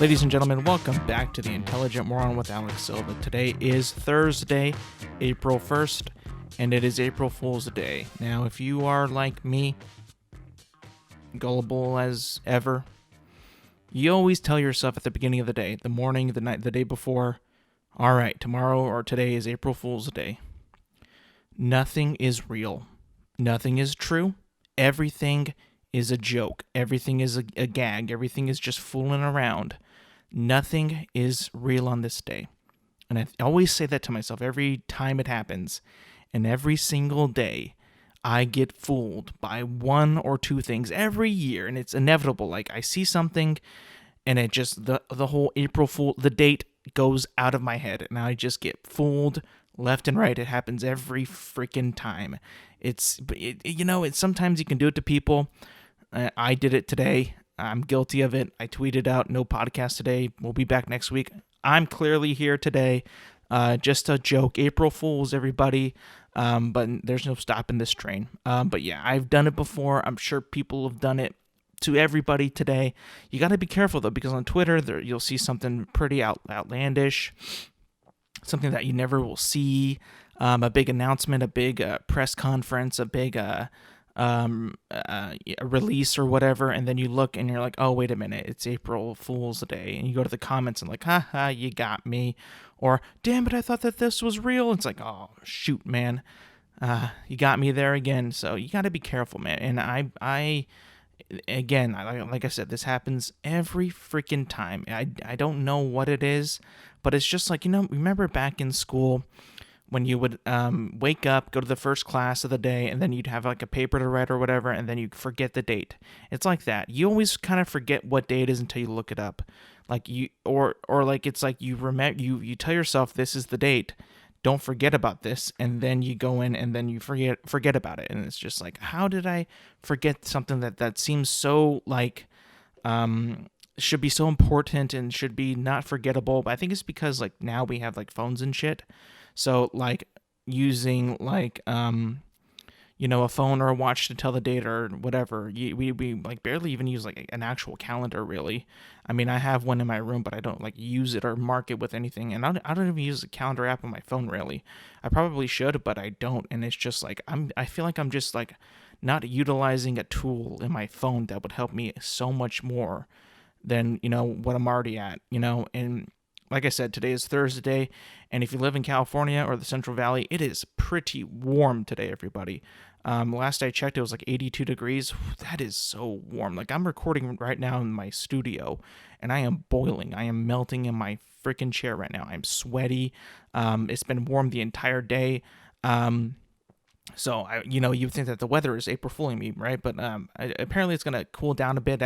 Ladies and gentlemen, welcome back to the Intelligent Moron with Alex Silva. Today is Thursday, April 1st, and it is April Fool's Day. Now, if you are like me, gullible as ever, you always tell yourself at the beginning of the day, the morning, the night, the day before, all right, tomorrow or today is April Fool's Day. Nothing is real. Nothing is true. Everything is a joke. Everything is a gag. Everything is just fooling around. Nothing is real on this day. And I always say that to myself every time it happens. And every single day, I get fooled by one or two things every year. And it's inevitable. Like, I see something and it just, the whole April Fool, the date goes out of my head. And I just get fooled left and right. It happens every freaking time. It's sometimes you can do it to people. I did it today. I'm guilty of it. I tweeted out, no podcast today. We'll be back next week. I'm clearly here today. Just a joke. April Fools, everybody. But there's no stopping this train. But yeah, I've done it before. I'm sure people have done it to everybody today. You got to be careful, though, because on Twitter, you'll see something pretty outlandish. Something that you never will see. A big announcement, a big press conference, a big a release or whatever, and then you look and you're like, oh, wait a minute, it's April Fool's Day, and you go to the comments and like, haha, you got me, or damn it, I thought that this was real. It's like, oh shoot, man, you got me there again. So you got to be careful, man. And I again, like I said, this happens every freaking time. I don't know what it is, but it's just like, remember back in school when you would wake up, go to the first class of the day, and then you'd have like a paper to write or whatever, and then you'd forget the date. It's like that. You always kind of forget what day it is until you look it up. Like or like it's like you remember, you tell yourself this is the date. Don't forget about this, and then you go in and then you forget about it, and it's just like, how did I forget something that seems so like should be so important and should be not forgettable? But I think it's because like now we have like phones and shit. So, like, using, like, a phone or a watch to tell the date or whatever, we like, barely even use, like, an actual calendar, really. I mean, I have one in my room, but I don't, like, use it or mark it with anything. And I don't even use a calendar app on my phone, really. I probably should, but I don't. And it's just, like, I feel like I'm just, like, not utilizing a tool in my phone that would help me so much more than, what I'm already at, and like I said, today is Thursday, and if you live in California or the Central Valley, it is pretty warm today, everybody. Last I checked, it was like 82 degrees. That is so warm. Like, I'm recording right now in my studio, and I am boiling. I am melting in my freaking chair right now. I'm sweaty. It's been warm the entire day. So, you would think that the weather is April Fooling me, right? But apparently it's going to cool down a bit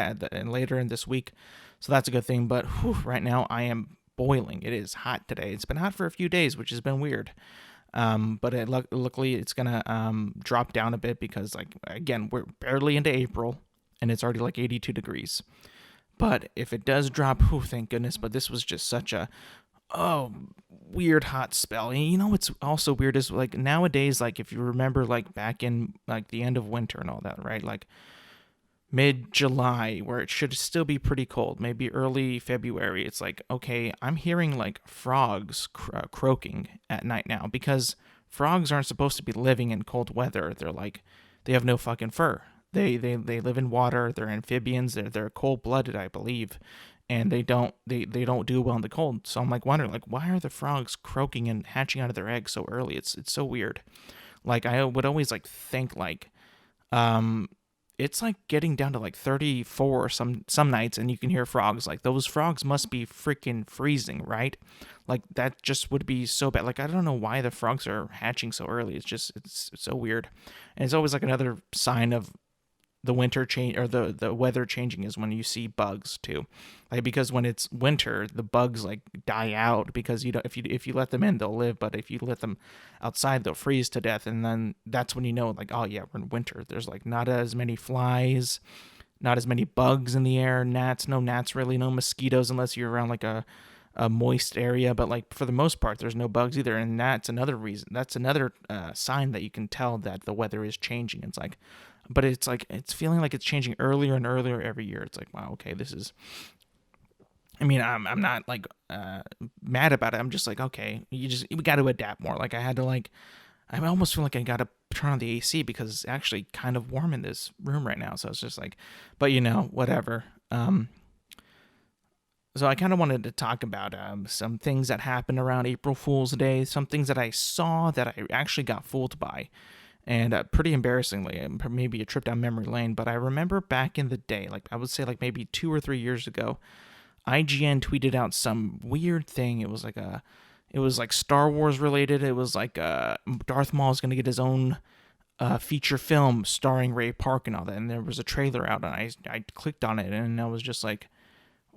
later in this week, so that's a good thing. But right now, I am boiling. It is hot today. It's been hot for a few days, which has been weird. But luckily it's gonna drop down a bit because, like, again, we're barely into April and it's already like 82 degrees. But if it does drop, thank goodness. But this was just such a weird hot spell. And what's also weird is, like, nowadays, like, if you remember, like, back in like the end of winter and all that, right? Like mid-July, where it should still be pretty cold, maybe early February, it's like, okay, I'm hearing like frogs croaking at night now, because frogs aren't supposed to be living in cold weather. They're like, they have no fucking fur. They live in water. They're amphibians. They're cold-blooded, I believe, and they don't do well in the cold. So I'm like wondering, like, why are the frogs croaking and hatching out of their eggs so early? It's so weird. Like, I would always like think like it's like getting down to like 34 some nights, and you can hear frogs. Like, those frogs must be freaking freezing, right? Like, that just would be so bad. Like, I don't know why the frogs are hatching so early. It's so weird. And it's always like another sign of the winter change, or the weather changing, is when you see bugs too. Like, because when it's winter, the bugs like die out, because if you let them in, they'll live, but if you let them outside, they'll freeze to death. And then that's when you know, like, oh yeah, we're in winter. There's like not as many flies, not as many bugs in the air, no gnats really, no mosquitoes unless you're around like a moist area, but like for the most part there's no bugs either. And that's another reason, that's another sign that you can tell that the weather is changing. It's like, but it's like, it's feeling like it's changing earlier and earlier every year. It's like, wow, okay, this is I mean, I'm not like mad about it. I'm just like, okay, we got to adapt more. Like I had to like I almost feel like I got to turn on the AC because it's actually kind of warm in this room right now. So it's just like, but whatever. So I kind of wanted to talk about some things that happened around April Fool's Day, some things that I saw that I actually got fooled by. And pretty embarrassingly, maybe a trip down memory lane, but I remember back in the day, like I would say like maybe 2 or 3 years ago, IGN tweeted out some weird thing. It was like Star Wars related. It was like Darth Maul is going to get his own feature film starring Ray Park and all that. And there was a trailer out, and I clicked on it, and I was just like,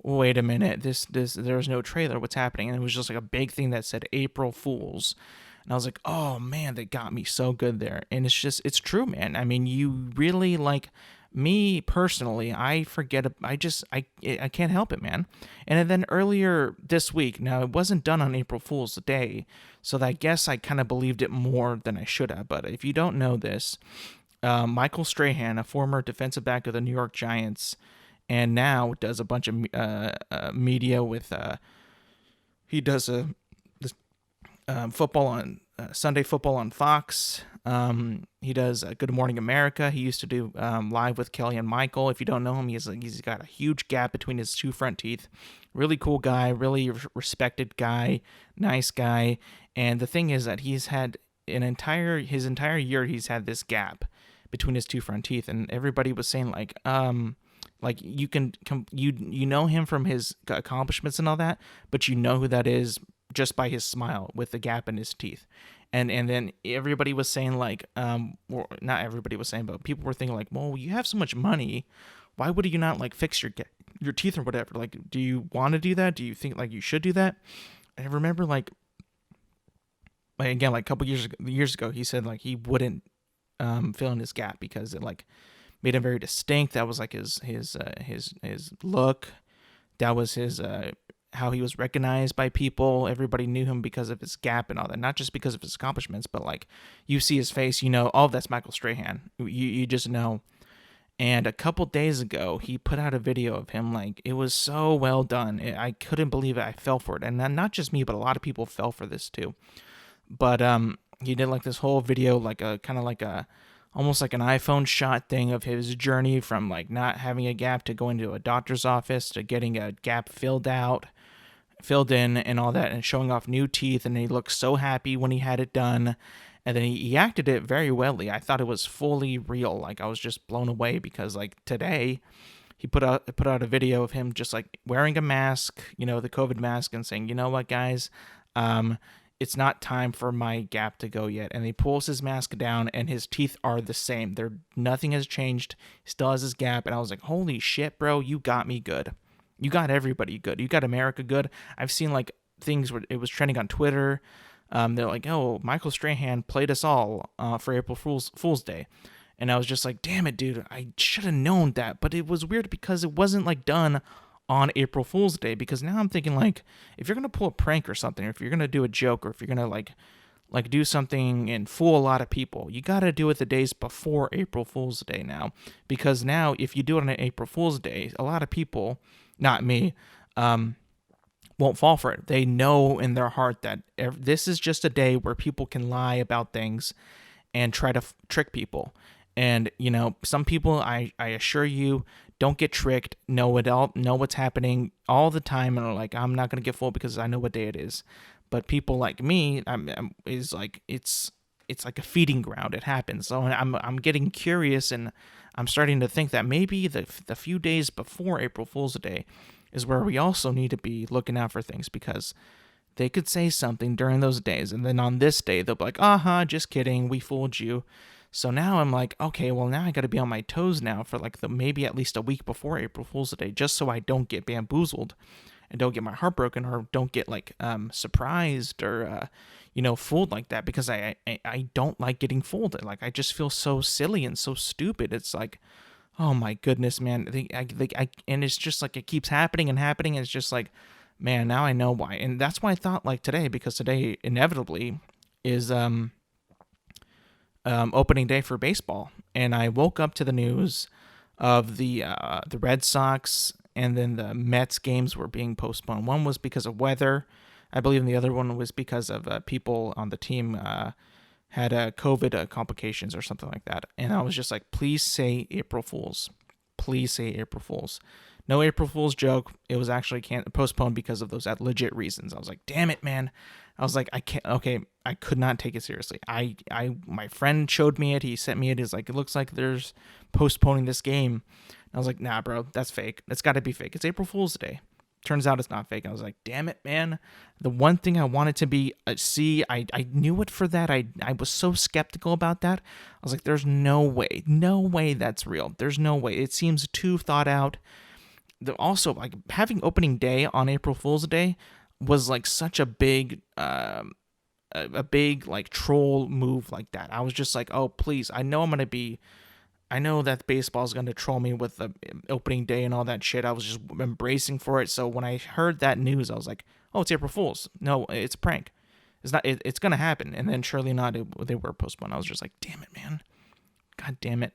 wait a minute, this there's no trailer. What's happening? And it was just like a big thing that said April Fools. And I was like, oh man, they got me so good there. And it's true, man. I mean, you really like me personally, I forget. I can't help it, man. And then earlier this week, now it wasn't done on April Fool's Day, so I guess I kind of believed it more than I should have. But if you don't know this, Michael Strahan, a former defensive back of the New York Giants, and now does a bunch of media with. He does this, football on Sunday football on Fox. He does Good Morning America. He used to do live with Kelly and Michael. If you don't know him, he's got a huge gap between his two front teeth. Really cool guy, really respected guy, nice guy. And the thing is that he's had his entire year he's had this gap between his two front teeth, and everybody was saying like you can you know him from his accomplishments and all that, but you know who that is just by his smile with the gap in his teeth. And then everybody was saying like or not everybody was saying, but people were thinking like, well, you have so much money, why would you not like fix your teeth or whatever? Like, do you want to do that? Do you think like you should do that? And I remember like again, like a couple years ago, he said like he wouldn't fill in his gap because it like made him very distinct. That was like his look. That was his how he was recognized by people. Everybody knew him because of his gap and all that, not just because of his accomplishments, but like you see his face, you know, oh, that's Michael Strahan. You just know. And a couple days ago, he put out a video of him. Like, it was so well done. I couldn't believe it. I fell for it. And not just me, but a lot of people fell for this too. But he did like this whole video, like a kind of like a almost like an iPhone shot thing of his journey from like not having a gap to going to a doctor's office to getting a gap filled in and all that, and showing off new teeth. And he looked so happy when he had it done. And then he acted it very well. I thought it was fully real. Like, I was just blown away because like today he put out a video of him just like wearing a mask, you know, the COVID mask, and saying, you know what, guys, it's not time for my gap to go yet. And he pulls his mask down and his teeth are the same. Nothing has changed. He still has his gap. And I was like, holy shit, bro, you got me good. You got everybody good. You got America good. I've seen like things where it was trending on Twitter. They're like, oh, Michael Strahan played us all for April Fool's Day. And I was just like, damn it, dude, I should have known that. But it was weird because it wasn't like done on April Fool's Day. Because now I'm thinking like, if you're going to pull a prank or something, or if you're going to do a joke, or if you're going to like do something and fool a lot of people, you got to do it the days before April Fool's Day now. Because now if you do it on April Fool's Day, a lot of people, not me, won't fall for it. They know in their heart that this is just a day where people can lie about things and try to trick people. And, you know, some people, I assure you, don't get tricked, know what's happening all the time, and are like, I'm not going to get fooled because I know what day it is. But people like me, is like, it's like a feeding ground. It happens. So I'm getting curious, and I'm starting to think that maybe the few days before April Fool's Day is where we also need to be looking out for things, because they could say something during those days, and then on this day they'll be like, just kidding, we fooled you. So now I'm like, okay, well, now I got to be on my toes now for like maybe at least a week before April Fool's Day, just so I don't get bamboozled and don't get my heart broken, or don't get like surprised or fooled like that, because I don't like getting fooled. Like, I just feel so silly and so stupid. It's like, oh my goodness, man. And it's just like it keeps happening and happening. And it's just like, man, now I know why. And that's why I thought like today, because today inevitably is opening day for baseball. And I woke up to the news of the Red Sox and then the Mets games were being postponed. One was because of weather, I believe, and the other one was because of people on the team had COVID complications or something like that. And I was just like, please say April Fools. Please say April Fools. No April Fool's joke. It was actually postponed because of those legit reasons. I was like, damn it, man. I was like, I can't. Okay, I could not take it seriously. My friend showed me it. He sent me it. He's like, it looks like there's postponing this game. And I was like, nah, bro, that's fake. That's got to be fake. It's April Fool's Day. Turns out it's not fake. I was like, damn it, man. The one thing I wanted to be I knew it for that. I was so skeptical about that. I was like, there's no way that's real. There's no way. It seems too thought out. Also, like, having opening day on April Fool's Day was like such a big like troll move like that. I was just like, oh please, I know that baseball's gonna troll me with the opening day and all that shit. I was just embracing for it. So when I heard that news, I was like, oh, it's April Fool's. No, it's a prank. It's not. It's gonna happen. And then surely not. They were postponed. I was just like, damn it, man. God damn it.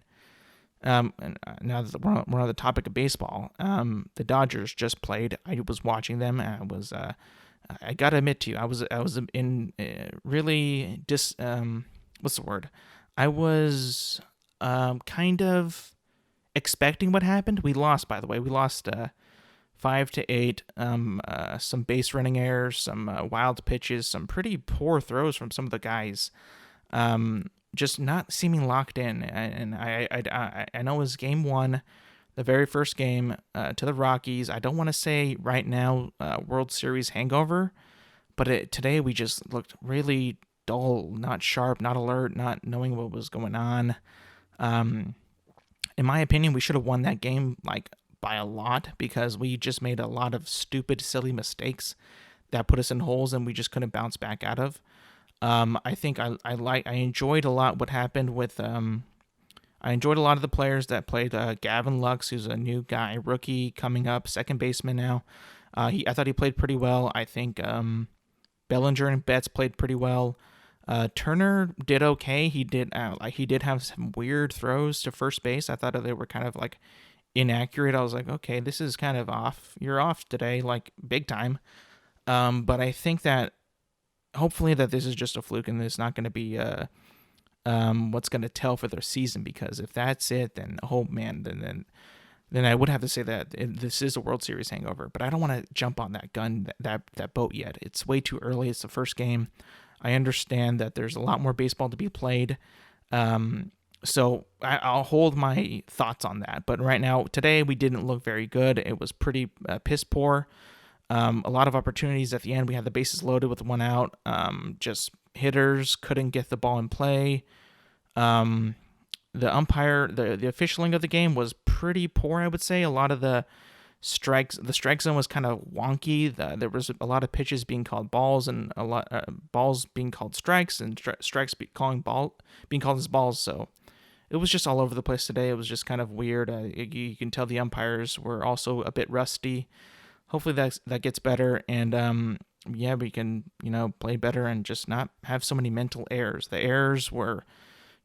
And now that we're on the topic of baseball, the Dodgers just played. I was watching them. And I gotta admit to you, I was in really what's the word? I was kind of expecting what happened. We lost, by the way. We lost 5-8. Some base running errors, some wild pitches, some pretty poor throws from some of the guys. Just not seeming locked in. And I know it was game one, the very first game to the Rockies. I don't want to say right now World Series hangover, but today we just looked really dull, not sharp, not alert, not knowing what was going on. In my opinion, we should have won that game like by a lot because we just made a lot of stupid, silly mistakes that put us in holes and we just couldn't bounce back out of. I think I enjoyed a lot what happened with I enjoyed a lot of the players that played. Gavin Lux, who's a new guy, rookie coming up, second baseman now. I thought he played pretty well. I think Bellinger and Betts played pretty well. Turner did okay. He did have some weird throws to first base. I thought they were kind of like inaccurate. I was like, okay, this is kind of off. You're off today, like big time. But I think that hopefully that this is just a fluke and it's not going to be what's going to tell for their season, because if that's it, then oh man, then I would have to say that this is a World Series hangover. But I don't want to jump on that gun, that boat yet. It's way too early. It's the first game. I understand that there's a lot more baseball to be played. So I'll hold my thoughts on that. But right now, today, we didn't look very good. It was pretty piss poor. A lot of opportunities at the end. We had the bases loaded with one out. Just hitters couldn't get the ball in play. The umpire, the officialing of the game was pretty poor, I would say. A lot of the strike zone was kind of wonky. There was a lot of pitches being called balls and a lot balls being called strikes and strikes being called as balls. So it was just all over the place today. It was just kind of weird. You can tell the umpires were also a bit rusty. Hopefully that gets better, and we can play better and just not have so many mental errors. The errors were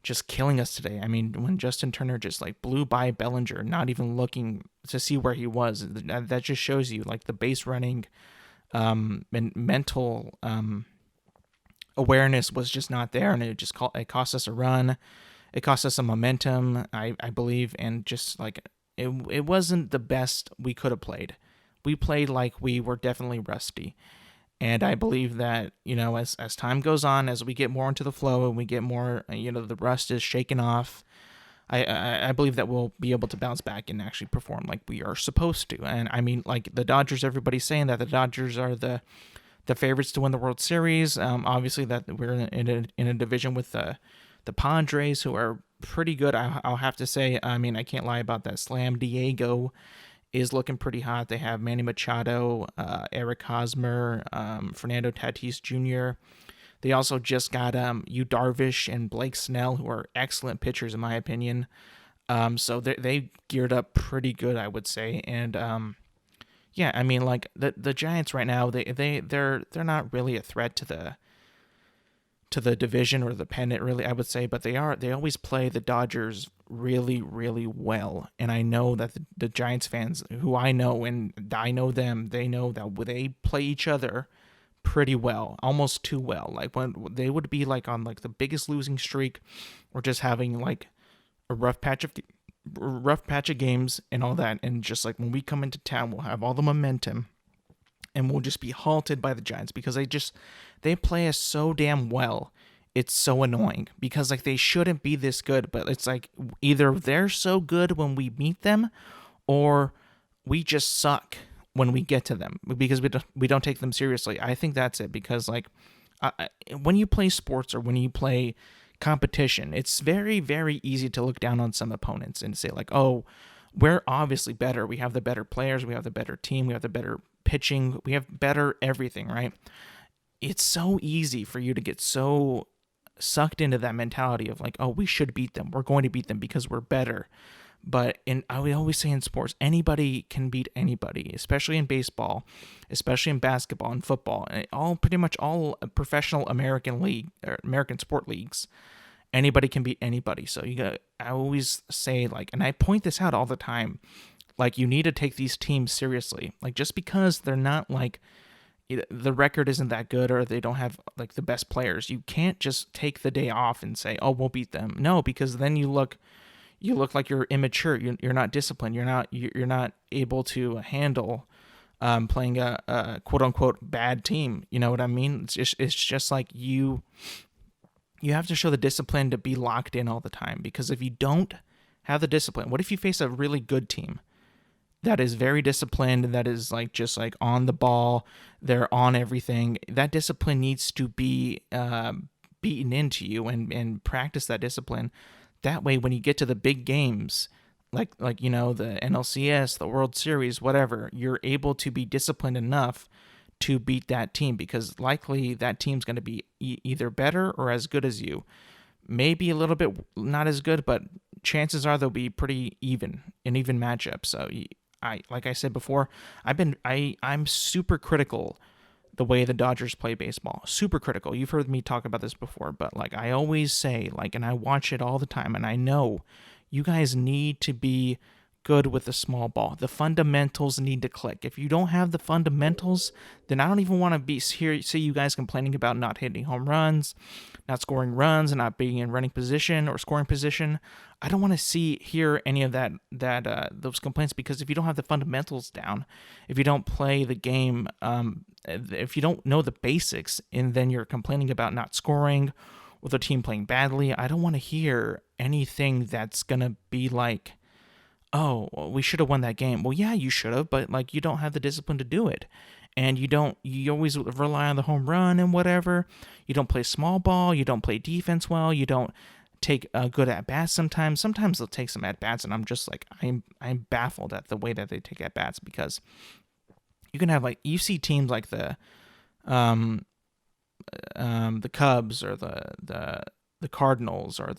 just killing us today. I mean, when Justin Turner just like blew by Bellinger, not even looking to see where he was, that just shows you like the base running and mental awareness was just not there, and it cost us a run. It cost us some momentum, I believe, and just like it wasn't the best we could have played. We played like we were definitely rusty. And I believe that, as time goes on, as we get more into the flow and we get more, the rust is shaken off, I believe that we'll be able to bounce back and actually perform like we are supposed to. And I mean, like the Dodgers, everybody's saying that the Dodgers are the favorites to win the World Series. Obviously, that we're in a division with the Padres, who are pretty good. I'll have to say. I mean, I can't lie about that. Slam Diego is looking pretty hot. They have Manny Machado, Eric Hosmer, Fernando Tatis Jr. They also just got Yu Darvish and Blake Snell, who are excellent pitchers in my opinion. So they geared up pretty good, I would say. And I mean, like the Giants right now, they're not really a threat to to the division or the pennant, really, I would say, but they always play the Dodgers really, really well. And I know that the Giants fans who I know, and I know them, they know that they play each other pretty well, almost too well. Like when they would be like on like the biggest losing streak, or just having like a rough patch of games and all that, and just like when we come into town, we'll have all the momentum and we'll just be halted by the Giants because they play us so damn well. It's so annoying because like they shouldn't be this good, but it's like either they're so good when we meet them, or we just suck when we get to them because we don't take them seriously. I think that's it, because like when you play sports or when you play competition, it's very, very easy to look down on some opponents and say like, oh, we're obviously better. We have the better players. We have the better team. We have the better pitching. We have better everything, right? It's so easy for you to get so sucked into that mentality of like, oh, we should beat them. We're going to beat them because we're better. But I always say in sports, anybody can beat anybody, especially in baseball, especially in basketball and football, and pretty much all professional American league or American sport leagues. Anybody can beat anybody. So I always say like, and I point this out all the time, like you need to take these teams seriously. Like just because they're not like, the record isn't that good or they don't have like the best players, you can't just take the day off and say, oh, we'll beat them. No, because then you look like you're immature. You're not disciplined. You're not able to handle playing a quote unquote bad team. You know what I mean? It's just like you have to show the discipline to be locked in all the time, because if you don't have the discipline, what if you face a really good team that is very disciplined, that is like just like on the ball, they're on everything? That discipline needs to be beaten into you and practice that discipline. That way, when you get to the big games, like the NLCS, the World Series, whatever, you're able to be disciplined enough to beat that team, because likely that team's going to be either better or as good as you. Maybe a little bit not as good, but chances are they'll be pretty even, an even matchup. So like I said before, I'm super critical the way the Dodgers play baseball. Super critical. You've heard me talk about this before, but like I always say, like, and I watch it all the time, and I know you guys need to be good with the small ball. The fundamentals need to click. If you don't have the fundamentals, then I don't even want to be here see you guys complaining about not hitting home runs, not scoring runs, and not being in running position or scoring position. I don't want to hear any of those complaints, because if you don't have the fundamentals down, if you don't play the game, if you don't know the basics, and then you're complaining about not scoring or the team playing badly, I don't want to hear anything that's gonna be like, oh, well, we should have won that game. Well, yeah, you should have, but like you don't have the discipline to do it. And you always rely on the home run and whatever. You don't play small ball. You don't play defense well. You don't take a good at bats sometimes. Sometimes they'll take some at bats, and I'm just like, I'm baffled at the way that they take at bats, because you can have like, you see teams like the Cubs or the Cardinals, or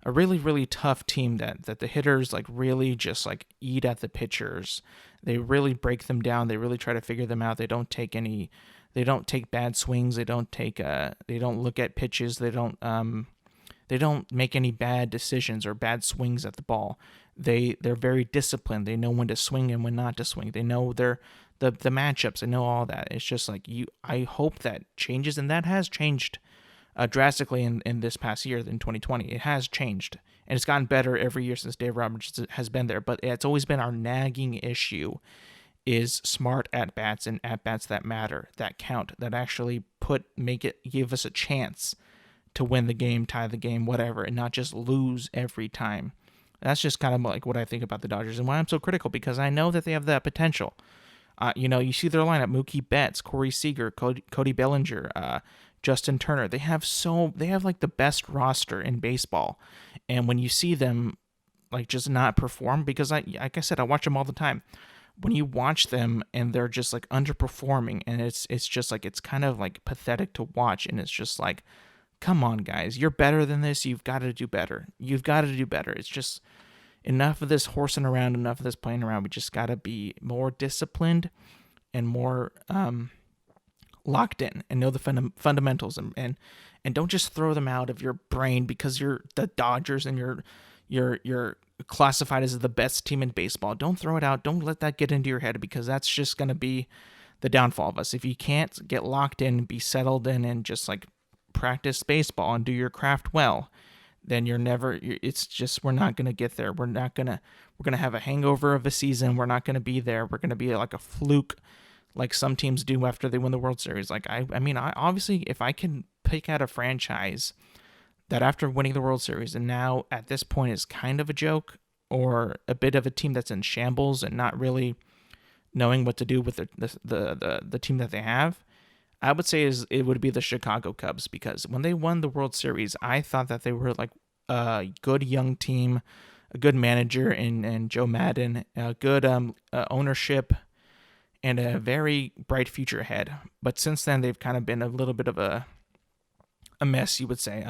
a really, really tough team that the hitters like really just like eat at the pitchers. They really break them down. They really try to figure them out. They don't take bad swings. They don't look at pitches. They don't make any bad decisions or bad swings at the ball. They're very disciplined. They know when to swing and when not to swing. They know the matchups. They know all that. It's just like I hope that changes, and that has changed drastically in this past year, in 2020. It has changed, and it's gotten better every year since Dave Roberts has been there. But it's always been our nagging issue, is smart at-bats and at-bats that matter, that count, that actually give us a chance to win the game, tie the game, whatever, and not just lose every time. That's just kind of like what I think about the Dodgers and why I'm so critical, because I know that they have that potential. You see their lineup: Mookie Betts, Corey Seager, Cody Bellinger, Justin Turner. They have like the best roster in baseball. And when you see them like just not perform, because like I said, I watch them all the time. When you watch them and they're just like underperforming, and it's just like, it's kind of like pathetic to watch, and it's just like, come on, guys, you're better than this. You've got to do better. It's just enough of this horsing around, enough of this playing around. We just got to be more disciplined and more locked in and know the fundamentals, and don't just throw them out of your brain because you're the Dodgers and you're classified as the best team in baseball. Don't throw it out. Don't let that get into your head, because that's just going to be the downfall of us. If you can't get locked in, be settled in, and just like practice baseball and do your craft well, then it's just, we're not going to get there. We're going to have a hangover of a season. We're not going to be there. We're going to be like a fluke, like some teams do after they win the World Series. Like, I mean, obviously, if I can pick out a franchise that after winning the World Series and now at this point is kind of a joke, or a bit of a team that's in shambles and not really knowing what to do with the team that they have, I would say it would be the Chicago Cubs, because when they won the World Series, I thought that they were like a good young team, a good manager and Joe Madden, a good ownership, and a very bright future ahead. But since then, they've kind of been a little bit of a mess, you would say.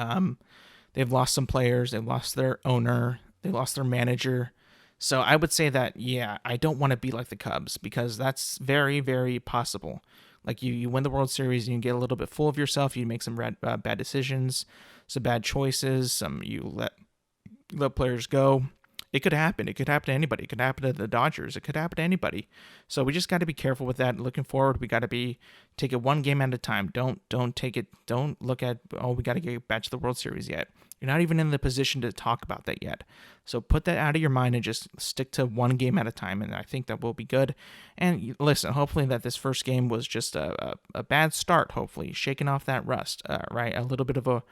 They've lost some players, they've lost their owner, they lost their manager. So I would say that, yeah, I don't want to be like the Cubs, because that's very, very possible. Like you win the World Series and you get a little bit full of yourself. You make some bad decisions, some bad choices. You let players go. It could happen. It could happen to anybody. It could happen to the Dodgers. It could happen to anybody. So we just got to be careful with that. Looking forward, we got to take it one game at a time. Don't look at, we got to get back to the World Series yet. You're not even in the position to talk about that yet. So put that out of your mind and just stick to one game at a time, and I think that will be good. And listen, hopefully that this first game was just a bad start, hopefully, shaking off that rust, right? A little bit of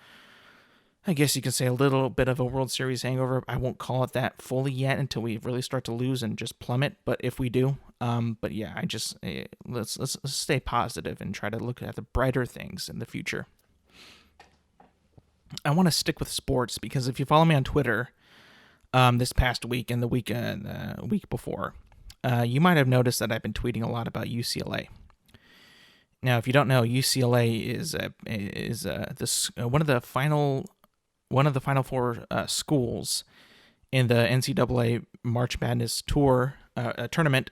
I guess you can say a little bit of a World Series hangover. I won't call it that fully yet until we really start to lose and just plummet, but if we do, but yeah, let's stay positive and try to look at the brighter things in the future. I want to stick with sports, because if you follow me on Twitter this past week and the week before, you might have noticed that I've been tweeting a lot about UCLA. Now, if you don't know, UCLA is one of the final four schools in the NCAA March Madness tour tournament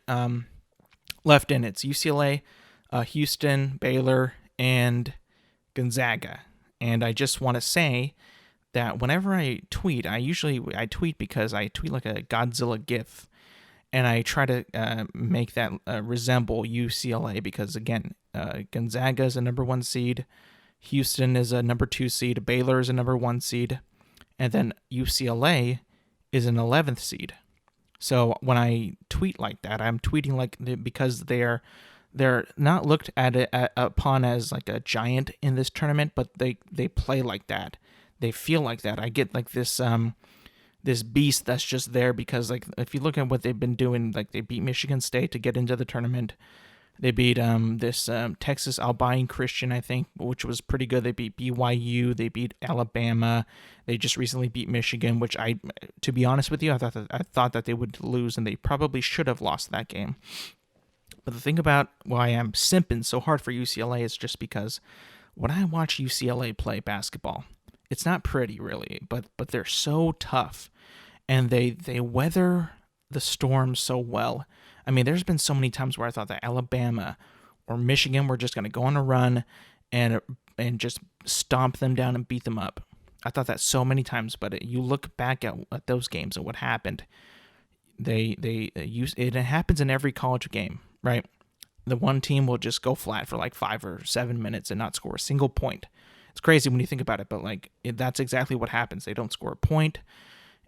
left in. It's UCLA, Houston, Baylor, and Gonzaga. And I just want to say that whenever I tweet, I tweet because I tweet like a Godzilla GIF, and I try to make that resemble UCLA, because again, Gonzaga is a number 1 seed, Houston is a number 2 seed, Baylor is a number 1 seed, and then UCLA is an 11th seed. So when I tweet like that, I'm tweeting like, because they're not looked upon as like a giant in this tournament, but they play like that. They feel like that. I get like this beast that's just there because, like, if you look at what they've been doing, like they beat Michigan State to get into the tournament. They beat this Texas Albine Christian, I think, which was pretty good. They beat BYU. They beat Alabama. They just recently beat Michigan, which to be honest with you, I thought that they would lose, and they probably should have lost that game. But the thing about why I'm simping so hard for UCLA is just because when I watch UCLA play basketball, it's not pretty really, but they're so tough, and they weather the storm so well. I mean, there's been so many times where I thought that Alabama or Michigan were just going to go on a run and just stomp them down and beat them up. I thought that so many times, but you look back at those games and what happened. It happens in every college game, right? The one team will just go flat for like 5 or 7 minutes and not score a single point. It's crazy when you think about it, but that's exactly what happens. They don't score a point,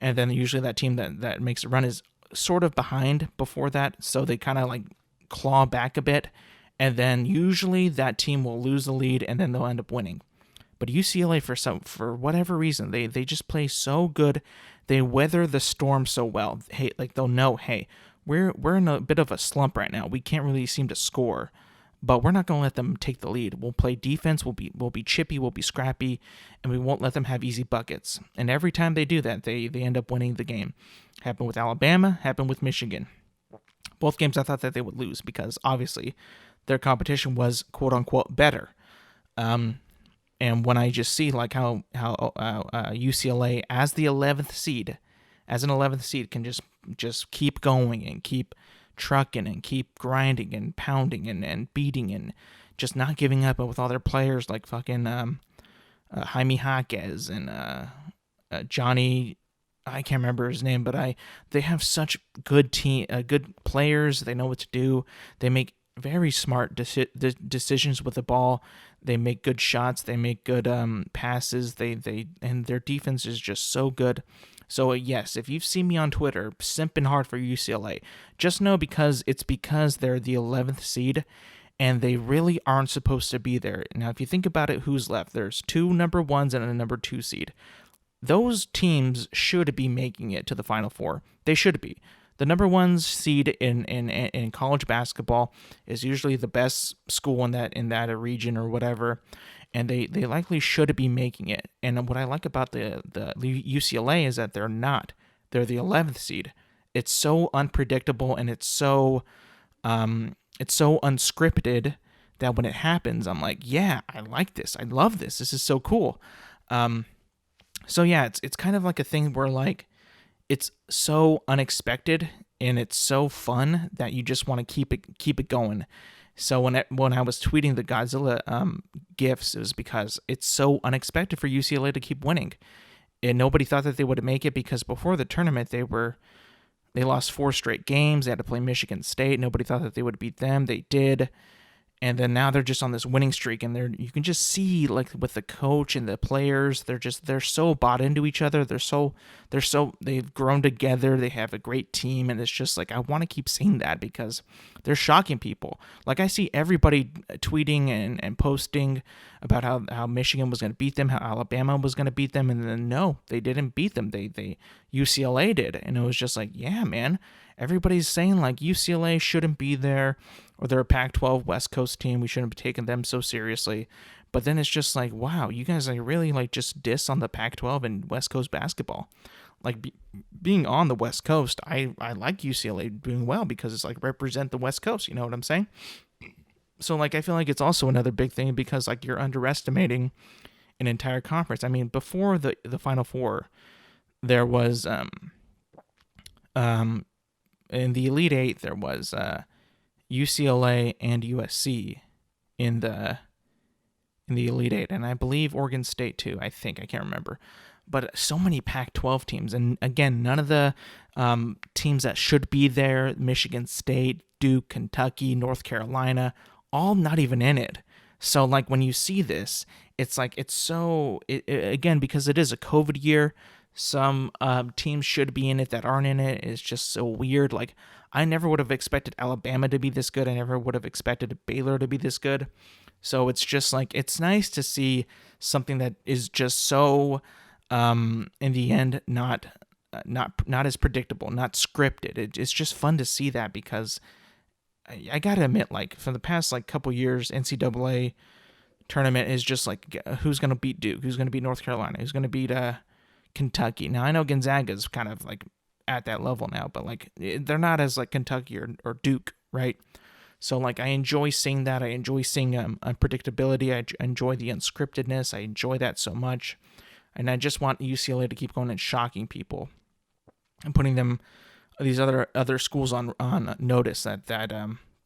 and then usually that team that makes a run is sort of behind before that, so they kind of like claw back a bit, and then usually that team will lose the lead, and then they'll end up winning. But UCLA, for whatever reason, they just play so good. They weather the storm so well. Hey, like they'll know, hey, we're in a bit of a slump right now. We can't really seem to score, but we're not going to let them take the lead. We'll play defense. We'll be chippy. We'll be scrappy, and we won't let them have easy buckets. And every time they do that, they end up winning the game. Happened with Alabama. Happened with Michigan. Both games I thought that they would lose because obviously their competition was quote unquote better. And when I just see like how UCLA as the 11th seed, can just keep going and keep trucking and keep grinding and pounding and beating and just not giving up with all their players like fucking Jaime Jaquez and Johnny. I can't remember his name, but they have such good good players. They know what to do. They make very smart decisions with the ball. They make good shots. They make good passes. And their defense is just so good. So yes, if you've seen me on Twitter simping hard for UCLA, just know because they're the 11th seed, and they really aren't supposed to be there. Now, if you think about it, who's left? There's 2 number 1s and a number 2 seed. Those teams should be making it to the Final Four. They should be. The number 1 seed in college basketball is usually the best school in that region or whatever, and they likely should be making it. And what I like about the UCLA is that they're not. They're the 11th seed. It's so unpredictable, and it's so unscripted that when it happens, I'm like, yeah, I like this. I love this. This is so cool. So yeah, it's kind of like a thing where like it's so unexpected and it's so fun that you just want to keep it going. So when I was tweeting the Godzilla gifs, it was because it's so unexpected for UCLA to keep winning, and nobody thought that they would make it because before the tournament they lost 4 straight games. They had to play Michigan State. Nobody thought that they would beat them. They did. And then now they're just on this winning streak, and you can just see like with the coach and the players, they're so bought into each other. They've grown together. They have a great team, and it's just like I want to keep saying that because they're shocking people. Like I see everybody tweeting and posting about how Michigan was going to beat them, how Alabama was going to beat them, and then no, they didn't beat them. They UCLA did, and it was just like, yeah, man. Everybody's saying like UCLA shouldn't be there, or they're a Pac-12 West Coast team. We shouldn't be taking them so seriously. But then it's just like, wow, you guys like really like just diss on the Pac-12 and West Coast basketball. Like being on the West Coast, I like UCLA doing well because it's like represent the West Coast. You know what I'm saying? So like I feel like it's also another big thing because like you're underestimating an entire conference. I mean, before the Final Four, there was in the Elite Eight, there was UCLA and USC in the Elite Eight, and I believe Oregon State too. I can't remember, but so many Pac-12 teams, and again, none of the teams that should be there: Michigan State, Duke, Kentucky, North Carolina, all not even in it. So like when you see this, it's like again because it is a COVID year. Some teams should be in it that aren't in it. It's just so weird. Like, I never would have expected Alabama to be this good. I never would have expected Baylor to be this good. So it's just like, it's nice to see something that is just so, in the end, not as predictable, not scripted. It's just fun to see that because I gotta admit, like, for the past like couple years, NCAA tournament is just like, who's gonna beat Duke? Who's gonna beat North Carolina? Who's gonna beat Kentucky? Now I know Gonzaga's kind of like at that level now, but like they're not as like Kentucky or Duke, right? So like I enjoy seeing that. I enjoy seeing unpredictability. I enjoy the unscriptedness. I enjoy that so much, and I just want UCLA to keep going and shocking people and putting these other schools on notice that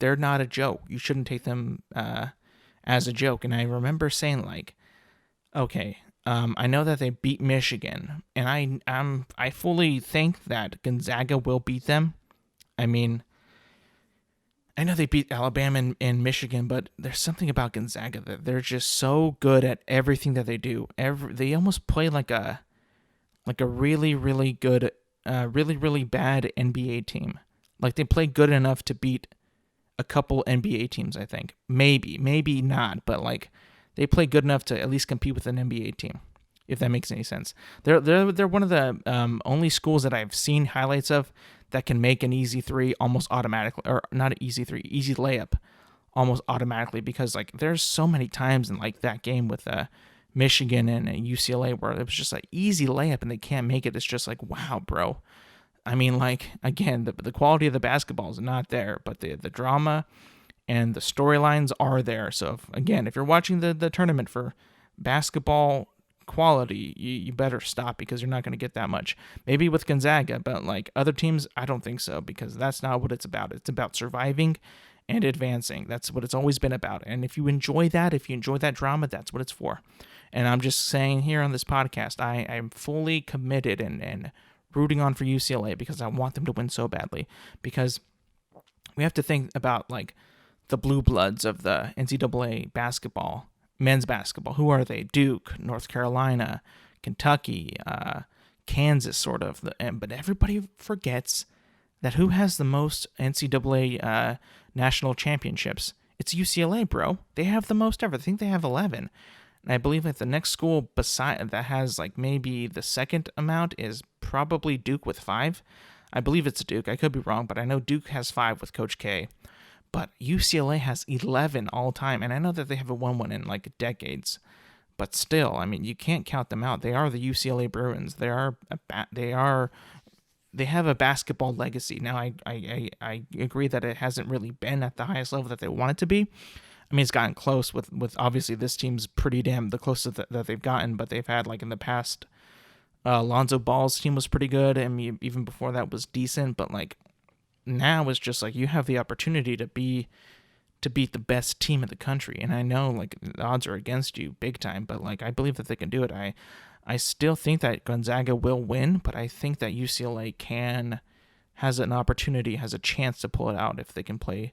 they're not a joke. You shouldn't take them as a joke. And I remember saying like, okay. I know that they beat Michigan, and I fully think that Gonzaga will beat them. I mean, I know they beat Alabama and Michigan, but there's something about Gonzaga that they're just so good at everything that they do. They almost play like a really, really good, really, really bad NBA team. Like they play good enough to beat a couple NBA teams, I think. Maybe not, but like they play good enough to at least compete with an NBA team, if that makes any sense. They're one of the only schools that I've seen highlights of that can make an easy three almost automatically, or not an easy three, easy layup almost automatically, because like there's so many times in like that game with Michigan and UCLA where it was just like easy layup and they can't make it. It's just like, wow, bro. I mean, like, again, the quality of the basketball is not there, but the drama and the storylines are there. So, if you're watching the tournament for basketball quality, you better stop, because you're not going to get that much. Maybe with Gonzaga, but like other teams, I don't think so, because that's not what it's about. It's about surviving and advancing. That's what it's always been about. And if you enjoy that drama, that's what it's for. And I'm just saying here on this podcast, I am fully committed and rooting on for UCLA because I want them to win so badly. Because we have to think about like the blue bloods of the NCAA basketball, men's basketball. Who are they? Duke, North Carolina, Kentucky, Kansas, sort of. But everybody forgets that who has the most NCAA national championships? It's UCLA, bro. They have the most ever. I think they have 11. And I believe that the next school beside that has like maybe the second amount is probably Duke with 5. I believe it's Duke. I could be wrong, but I know Duke has 5 with Coach K. But UCLA has 11 all time, and I know that they haven't won one in like decades. But still, I mean, you can't count them out. They are the UCLA Bruins. They have a basketball legacy. Now, I agree that it hasn't really been at the highest level that they want it to be. I mean, it's gotten close with obviously this team's pretty damn the closest that they've gotten, but they've had like in the past, Lonzo Ball's team was pretty good, and even before that was decent, but like now it's just like you have the opportunity to beat the best team in the country, and I know like the odds are against you big time, but like I believe that they can do it. I still think that Gonzaga will win, but I think that UCLA has an opportunity, has a chance to pull it out if they can play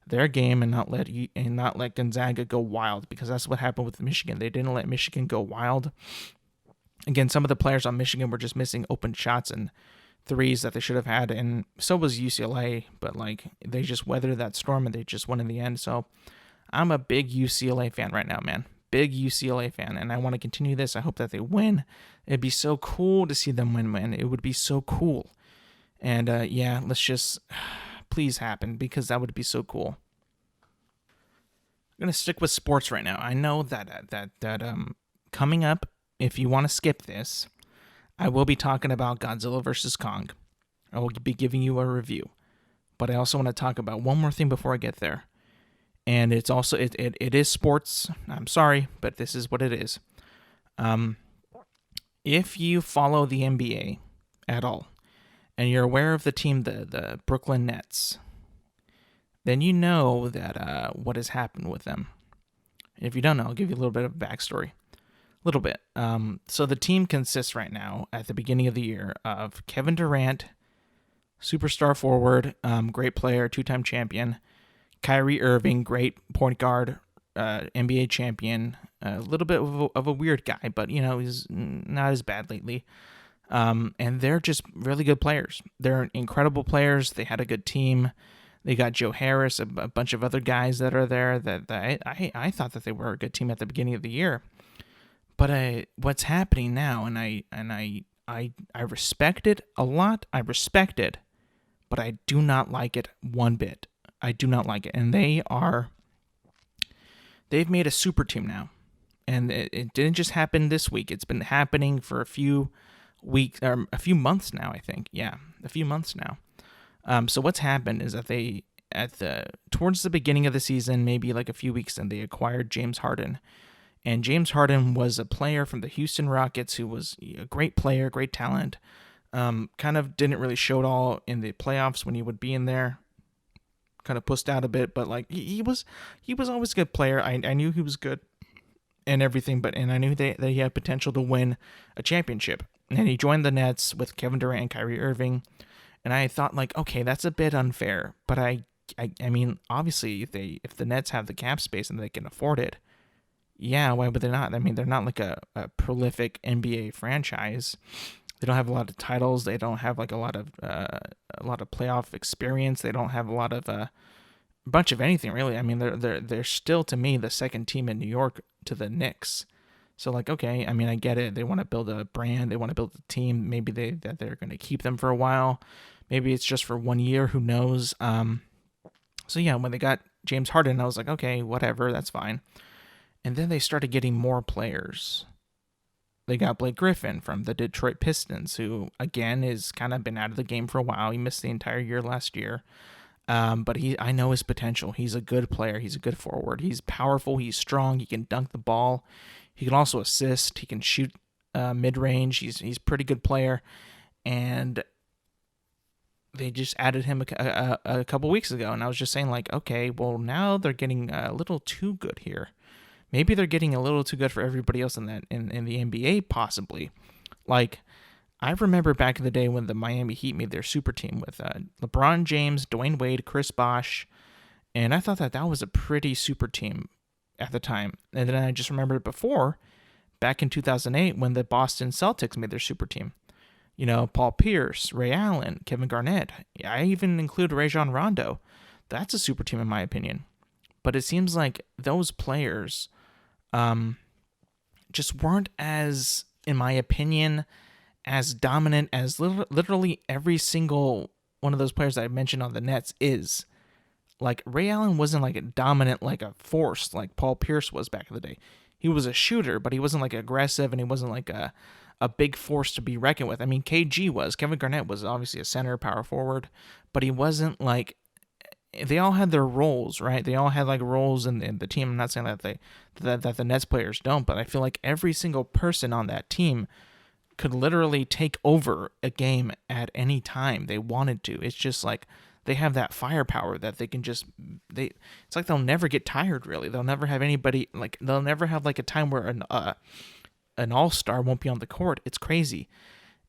their game and not let Gonzaga go wild, because that's what happened with Michigan. They didn't let Michigan go wild. Again, some of the players on Michigan were just missing open shots and threes that they should have had, and so was UCLA, but like they just weathered that storm and they just won in the end. So I'm a big UCLA fan right now, man. Big UCLA fan, and I want to continue this. I hope that they win. It'd be so cool to see them win, man. It would be so cool. And yeah, let's just please happen, because that would be so cool. I'm gonna stick with sports right now. I know that coming up, if you want to skip this, I will be talking about Godzilla versus Kong. I will be giving you a review, but I also want to talk about one more thing before I get there. And it's also it is sports. I'm sorry, but this is what it is. If you follow the NBA at all, and you're aware of the team, the Brooklyn Nets, then you know that what has happened with them. And if you don't know, I'll give you a little bit of a backstory. A little bit. So the team consists right now, at the beginning of the year, of Kevin Durant, superstar forward, great player, 2-time champion. Kyrie Irving, great point guard, NBA champion. A little bit of a weird guy, but he's not as bad lately. And they're just really good players. They're incredible players. They had a good team. They got Joe Harris, a bunch of other guys that are there. That I thought that they were a good team at the beginning of the year. But what's happening now, and I respect it a lot. I respect it, but I do not like it one bit. I do not like it, and they've made a super team now, and it didn't just happen this week. It's been happening for a few weeks or a few months now. I think, yeah, a few months now. So what's happened is that towards the beginning of the season, maybe like a few weeks in, they acquired James Harden. And James Harden was a player from the Houston Rockets who was a great player, great talent. Kind of didn't really show it all in the playoffs when he would be in there. Kind of pushed out a bit, but like he was always a good player. I knew he was good and everything, and I knew that he had potential to win a championship. And he joined the Nets with Kevin Durant and Kyrie Irving. And I thought, like, okay, that's a bit unfair. But I mean, obviously, if the Nets have the cap space and they can afford it, yeah, why would they not? I mean, they're not like a prolific NBA franchise. They don't have a lot of titles. They don't have like a lot of playoff experience. They don't have a lot of a bunch of anything really. I mean, they're still, to me, the second team in New York to the Knicks. So like, okay, I mean, I get it. They want to build a brand. They want to build a team. Maybe they're going to keep them for a while. Maybe it's just for 1 year. Who knows? So yeah, when they got James Harden, I was like, okay, whatever, that's fine. And then they started getting more players. They got Blake Griffin from the Detroit Pistons, who, again, is kind of been out of the game for a while. He missed the entire year last year. But I know his potential. He's a good player. He's a good forward. He's powerful. He's strong. He can dunk the ball. He can also assist. He can shoot mid-range. He's a pretty good player. And they just added him a couple weeks ago, and I was just saying like, okay, well now they're getting a little too good here. Maybe they're getting a little too good for everybody else in the NBA possibly. Like, I remember back in the day when the Miami Heat made their super team with LeBron James, Dwayne Wade, Chris Bosh, and I thought that was a pretty super team at the time. And then I just remembered before, back in 2008 when the Boston Celtics made their super team. You know, Paul Pierce, Ray Allen, Kevin Garnett. I even include Rajon Rondo. That's a super team in my opinion. But it seems like those players just weren't as, in my opinion, as dominant as literally every single one of those players that I mentioned on the Nets is. Like, Ray Allen wasn't like a dominant, like a force like Paul Pierce was back in the day. He was a shooter, but he wasn't like aggressive, and he wasn't like a big force to be reckoned with. I mean, KG was. Kevin Garnett was obviously a center, power forward, but he wasn't like, they all had their roles, right? They all had like roles in the team. I'm not saying that the Nets players don't, but I feel like every single person on that team could literally take over a game at any time they wanted to. It's just like they have that firepower that they can just, it's like they'll never get tired, really. They'll never have anybody, like, they'll never have like a time where an all-star won't be on the court. It's crazy.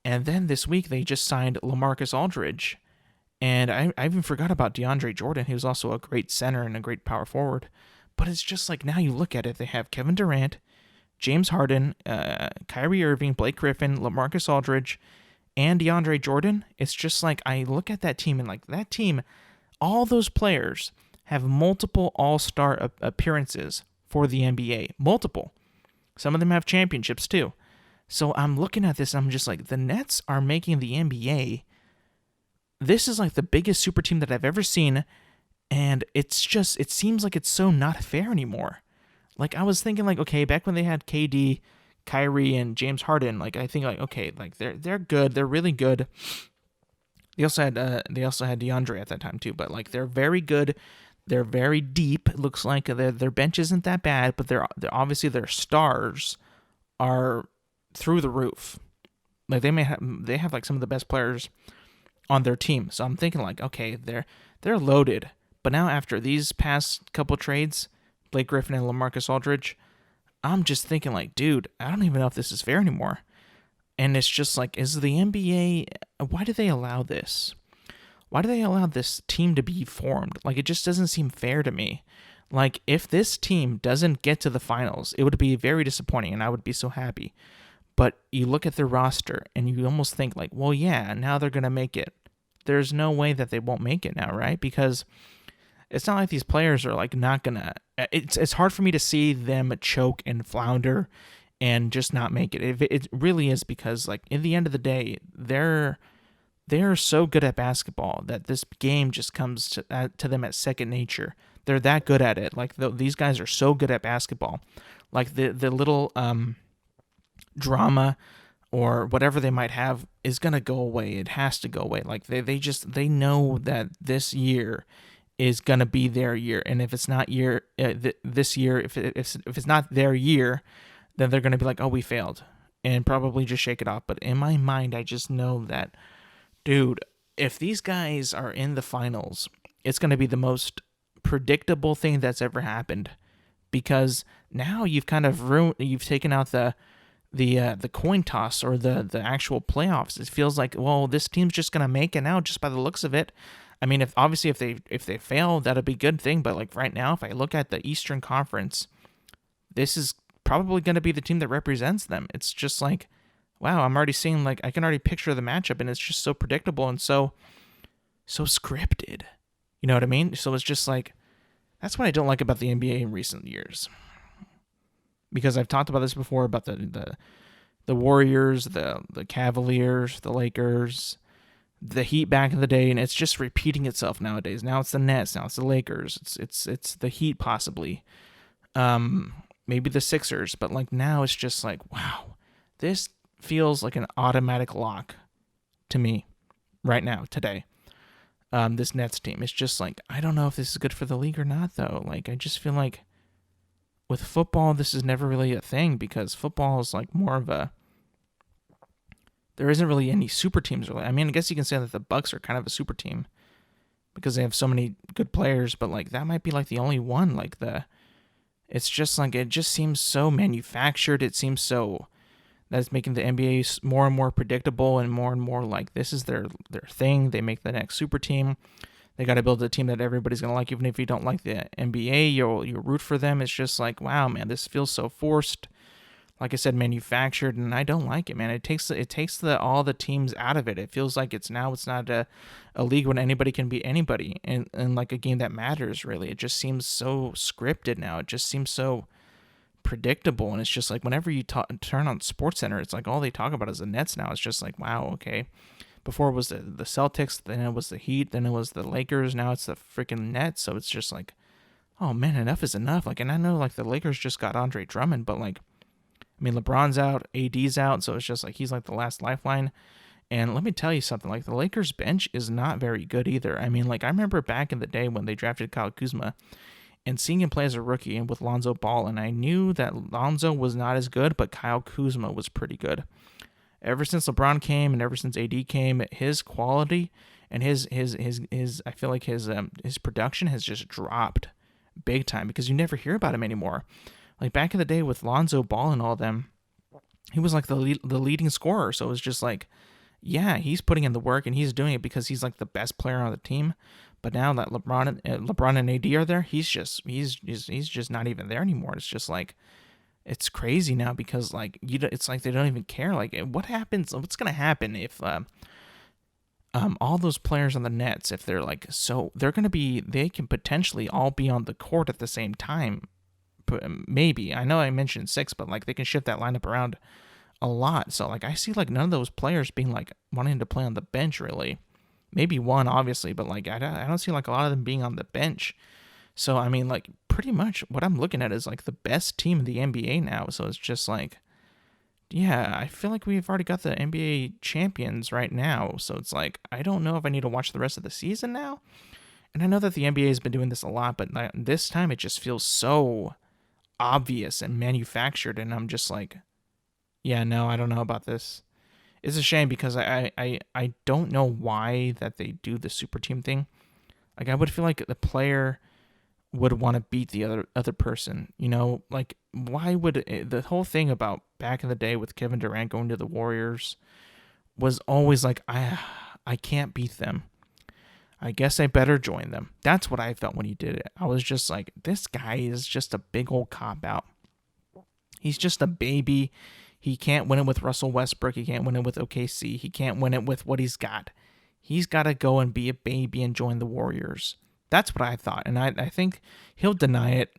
And then this week they just signed LaMarcus Aldridge, and I even forgot about DeAndre Jordan. He was also a great center and a great power forward. But it's just like, now you look at it, they have Kevin Durant, James Harden, Kyrie Irving, Blake Griffin, LaMarcus Aldridge, and DeAndre Jordan. It's just like, I look at that team, and like, that team, all those players have multiple all-star appearances for the NBA. Multiple. Some of them have championships too. So I'm looking at this, and I'm just like, the Nets are making the NBA. This is like the biggest super team that I've ever seen, and it's just, it seems like it's so not fair anymore. Like, I was thinking like, okay, back when they had KD, Kyrie, and James Harden, like, I think like, okay, like they're good, they're really good. They also had DeAndre at that time too, but like, they're very good. They're very deep. It looks like their bench isn't that bad, but they're obviously, their stars are through the roof. Like, they have like some of the best players on their team. So I'm thinking like, okay, they're loaded. But now after these past couple trades, Blake Griffin and LaMarcus Aldridge, I'm just thinking like, dude, I don't even know if this is fair anymore. And it's just like, is the NBA, why do they allow this? Why do they allow this team to be formed? Like, it just doesn't seem fair to me. Like, if this team doesn't get to the finals, it would be very disappointing, and I would be so happy. But you look at their roster, and you almost think like, well, yeah, now they're going to make it. There's no way that they won't make it now, right? Because it's not like these players are like not going to, it's hard for me to see them choke and flounder and just not make it. It really is, because like, in the end of the day, they're so good at basketball that this game just comes to them as second nature. They're that good at it. Like, these guys are so good at basketball. Like, the little drama or whatever they might have is going to go away. It has to go away. Like, they know that this year is going to be their year. And if it's not this year, if it's not their year, then they're going to be like, oh, we failed, and probably just shake it off. But in my mind, I just know that, dude, if these guys are in the finals, it's going to be the most predictable thing that's ever happened, because now you've kind of you've taken out the coin toss or the actual playoffs. It feels like, well, this team's just going to make it now just by the looks of it. I mean, if they fail, that'll be a good thing. But like, right now, if I look at the Eastern Conference, this is probably going to be the team that represents them. It's just like, wow, I'm already seeing, like, I can already picture the matchup, and it's just so predictable and so scripted. You know what I mean? So it's just like, that's what I don't like about the NBA in recent years. Because I've talked about this before, about the Warriors, the Cavaliers, the Lakers, the Heat back in the day, and it's just repeating itself nowadays. Now it's the Nets, now it's the Lakers, it's the Heat possibly, maybe the Sixers, but like, now it's just like, wow, this feels like an automatic lock to me right now, today. This Nets team, it's just like, I don't know if this is good for the league or not, though. Like, I just feel like with football, this is never really a thing, because football is like more of there isn't really any super teams really. I mean, I guess you can say that the Bucks are kind of a super team because they have so many good players, but like that might be like the only one. Like it's just like it just seems so manufactured. It seems so that's making the NBA more and more predictable and more like this is their thing. They make the next super team. They got to build a team that everybody's going to like, even if you don't like the NBA, you'll root for them. It's just like, wow, man, this feels so forced. Like I said, manufactured, and I don't like it, man. It takes all the teams out of it. It feels like it's not a league when anybody can beat anybody, and like a game that matters, really. It just seems so scripted now. It just seems so predictable, and it's just like whenever you turn on SportsCenter, it's like all they talk about is the Nets now. It's just like, wow, okay. Before it was the Celtics, then it was the Heat, then it was the Lakers, now it's the freaking Nets. So it's just like, oh man, enough is enough. Like, and I know like the Lakers just got Andre Drummond, but like, I mean, LeBron's out, AD's out, so it's just like he's like the last lifeline. And let me tell you something, like the Lakers bench is not very good either. I mean, like I remember back in the day when they drafted Kyle Kuzma and seeing him play as a rookie and with Lonzo Ball, and I knew that Lonzo was not as good, but Kyle Kuzma was pretty good. Ever since LeBron came and ever since AD came, his quality and his I feel like his production has just dropped big time because you never hear about him anymore. Like back in the day with Lonzo Ball and all them, he was like the leading scorer. So it was just like, yeah, he's putting in the work and he's doing it because he's like the best player on the team. But now that LeBron and AD are there, he's just not even there anymore. It's just like, it's crazy now because like it's like they don't even care. Like what happens? What's gonna happen if all those players on the Nets, if they're like they can potentially all be on the court at the same time. Maybe I know I mentioned 6, but like they can shift that lineup around a lot. So like I see like none of those players being like wanting to play on the bench really. Maybe one obviously, but like I don't see like a lot of them being on the bench. So, I mean, like, pretty much what I'm looking at is, like, the best team in the NBA now. So it's just like, yeah, I feel like we've already got the NBA champions right now. So it's like, I don't know if I need to watch the rest of the season now. And I know that the NBA has been doing this a lot, but this time it just feels so obvious and manufactured. And I'm just like, yeah, no, I don't know about this. It's a shame because I don't know why that they do the super team thing. Like, I would feel like the player would want to beat the other person, you know, like why would the whole thing about back in the day with Kevin Durant going to the Warriors was always like, I can't beat them. I guess I better join them. That's what I felt when he did it. I was just like, this guy is just a big old cop out. He's just a baby. He can't win it with Russell Westbrook. He can't win it with OKC. He can't win it with what he's got. He's got to go and be a baby and join the Warriors. That's what I thought, and I think he'll deny it.